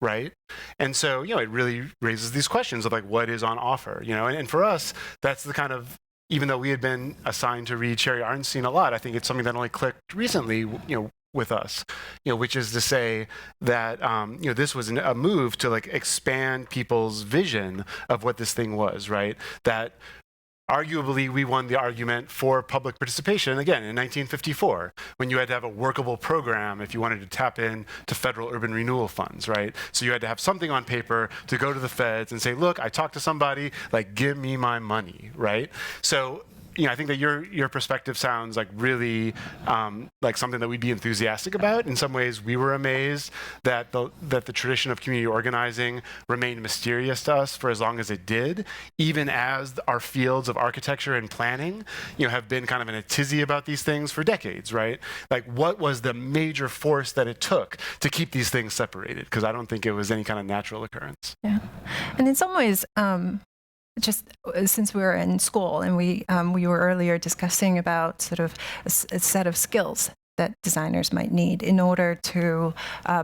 right? And so, you know, it really raises these questions of like, what is on offer, you know? And for us, that's the kind of, even though we had been assigned to read Sherry Arnstein a lot, I think it's something that only clicked recently, you know, with us, you know, which is to say that, you know, this was a move to like expand people's vision of what this thing was, right? That arguably we won the argument for public participation again in 1954, when you had to have a workable program if you wanted to tap in to federal urban renewal funds, right? So you had to have something on paper to go to the feds and say, look, I talked to somebody, like, give me my money, right? So, you know, I think that your perspective sounds like really like something that we'd be enthusiastic about. In some ways, we were amazed that the tradition of community organizing remained mysterious to us for as long as it did, even as our fields of architecture and planning, you know, have been kind of in a tizzy about these things for decades, right? Like, what was the major force that it took to keep these things separated? Because I don't think it was any kind of natural occurrence. Yeah, and in some ways, just since we were in school and we were earlier discussing about sort of a set of skills that designers might need in order to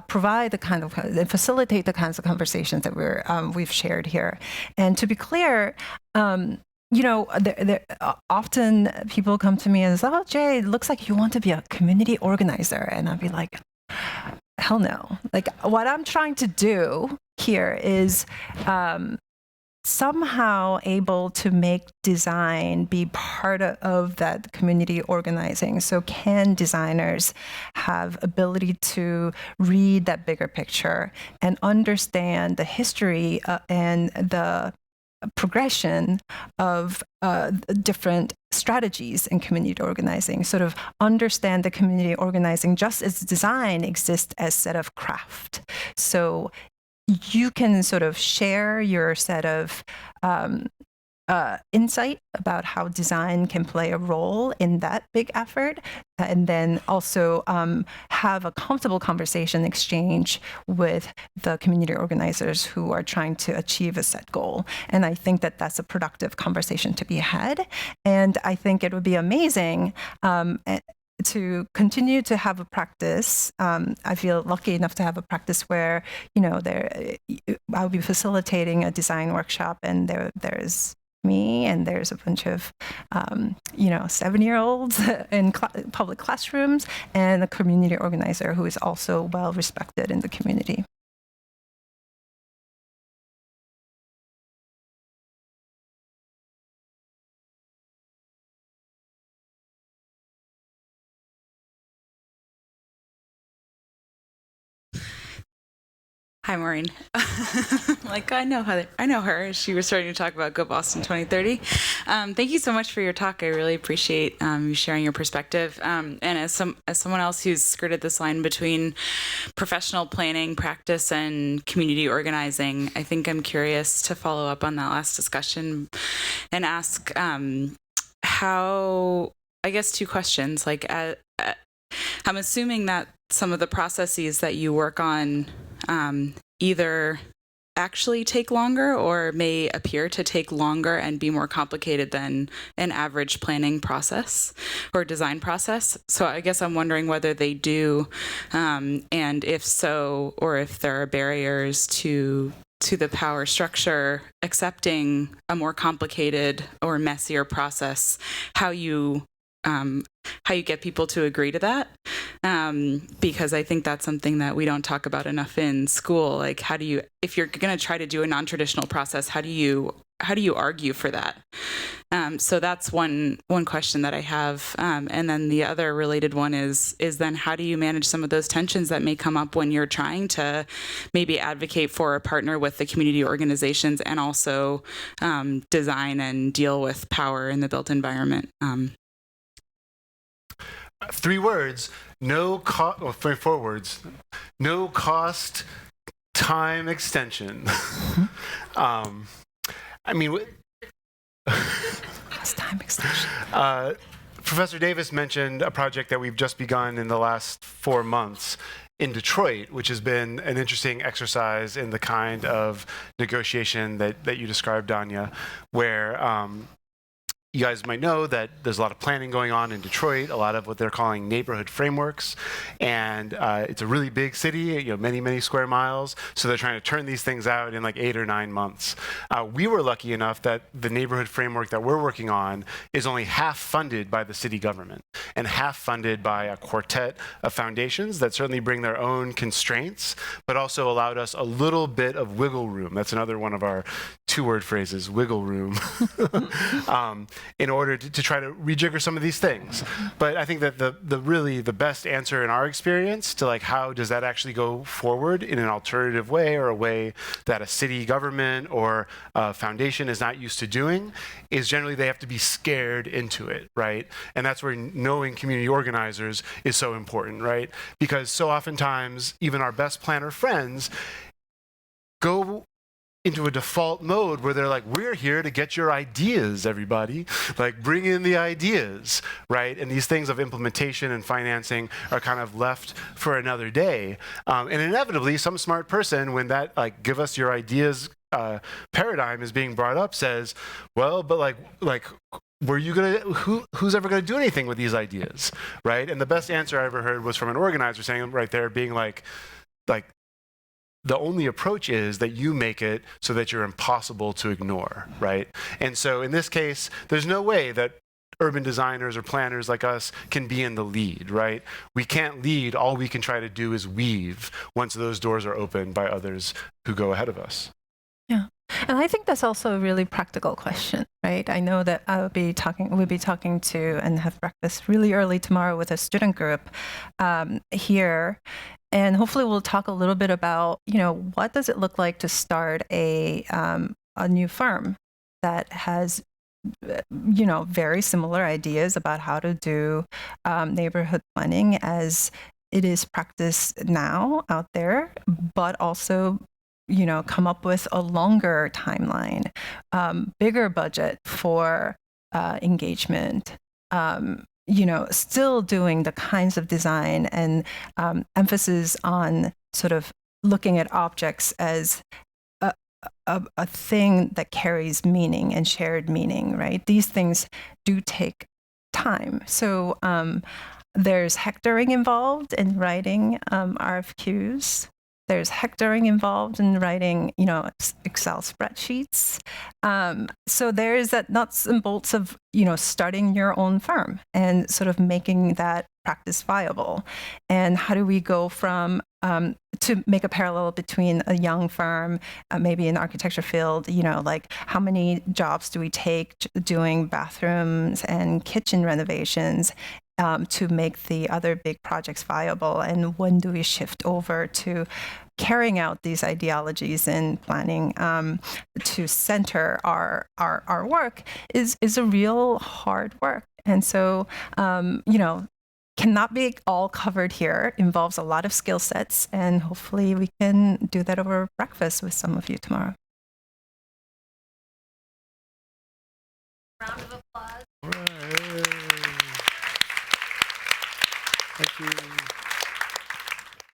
provide the kind of facilitate the kinds of conversations that we've shared here. And to be clear, you know, often people come to me and say, "Oh, Jae, it looks like you want to be a community organizer," and I'd be like, "Hell no!" Like, what I'm trying to do here is somehow able to make design be part of that community organizing. So can designers have ability to read that bigger picture and understand the history and the progression of different strategies in community organizing, sort of understand the community organizing just as design exists as set of craft. So you can sort of share your set of insight about how design can play a role in that big effort, and then also have a comfortable conversation exchange with the community organizers who are trying to achieve a set goal. And I think that that's a productive conversation to be had. And I think it would be amazing to continue to have a practice. I feel lucky enough to have a practice where, you know, I'll be facilitating a design workshop, and there's me and there's a bunch of, you know, 7-year-olds in public classrooms, and a community organizer who is also well respected in the community. Hi, Maureen. Like, I know her. She was starting to talk about Go Boston 2030. Thank you so much for your talk. I really appreciate you sharing your perspective. And as someone else who's skirted this line between professional planning practice and community organizing, I think I'm curious to follow up on that last discussion and ask how, I guess, two questions. Like, I'm assuming that some of the processes that you work on either actually take longer or may appear to take longer and be more complicated than an average planning process or design process. So I guess I'm wondering whether they do, and if so, or if there are barriers to the power structure accepting a more complicated or messier process, how you get people to agree to that. Because I think that's something that we don't talk about enough in school. Like, how do you, if you're going to try to do a non-traditional process, how do you argue for that? So that's one question that I have. And then the other related one is then how do you manage some of those tensions that may come up when you're trying to maybe advocate for or partner with the community organizations and also design and deal with power in the built environment? 3 words, four words, no cost, time extension. I mean, Cost time extension. Professor Davis mentioned a project that we've just begun in the last 4 months in Detroit, which has been an interesting exercise in the kind of negotiation that you described, Danya, where you guys might know that there's a lot of planning going on in Detroit, a lot of what they're calling neighborhood frameworks, and it's a really big city, many, many square miles, so they're trying to turn these things out in like 8 or 9 months. We were lucky enough that the neighborhood framework that we're working on is only half funded by the city government and half funded by a quartet of foundations that certainly bring their own constraints, but also allowed us a little bit of wiggle room. That's another one of our 2-word phrases, wiggle room. In order to try to rejigger some of these things. But I think that the best answer in our experience to like how does that actually go forward in an alternative way or a way that a city government or a foundation is not used to doing is generally they have to be scared into it, right? And that's where knowing community organizers is so important, right? Because so oftentimes even our best planner friends go into a default mode where they're like, we're here to get your ideas, everybody. Like, bring in the ideas, right? And these things of implementation and financing are kind of left for another day. And inevitably, some smart person, when that, like, give us your ideas paradigm is being brought up, says, well, but like, were you gonna, who's ever gonna do anything with these ideas, right? And the best answer I ever heard was from an organizer saying right there, being like, the only approach is that you make it so that you're impossible to ignore, right? And so in this case, there's no way that urban designers or planners like us can be in the lead, right? We can't lead. All we can try to do is weave once those doors are opened by others who go ahead of us. Yeah. And I think that's also a really practical question, right? I know that we'll be talking to and have breakfast really early tomorrow with a student group here. And hopefully we'll talk a little bit about, what does it look like to start a new firm that has, very similar ideas about how to do neighborhood planning as it is practiced now out there, but also come up with a longer timeline, bigger budget for engagement, still doing the kinds of design and emphasis on sort of looking at objects as a thing that carries meaning and shared meaning, right? These things do take time. So there's hectoring involved in writing RFQs. There's hectoring involved in writing, Excel spreadsheets. So there is that nuts and bolts of, starting your own firm and sort of making that practice viable. And how do we go from, to make a parallel between a young firm, maybe in the architecture field, like how many jobs do we take doing bathrooms and kitchen renovations to make the other big projects viable? And when do we shift over to carrying out these ideologies in planning to center our work is a real hard work. And so, cannot be all covered here, involves a lot of skill sets, and hopefully we can do that over breakfast with some of you tomorrow. Round of applause. Hooray. Thank you.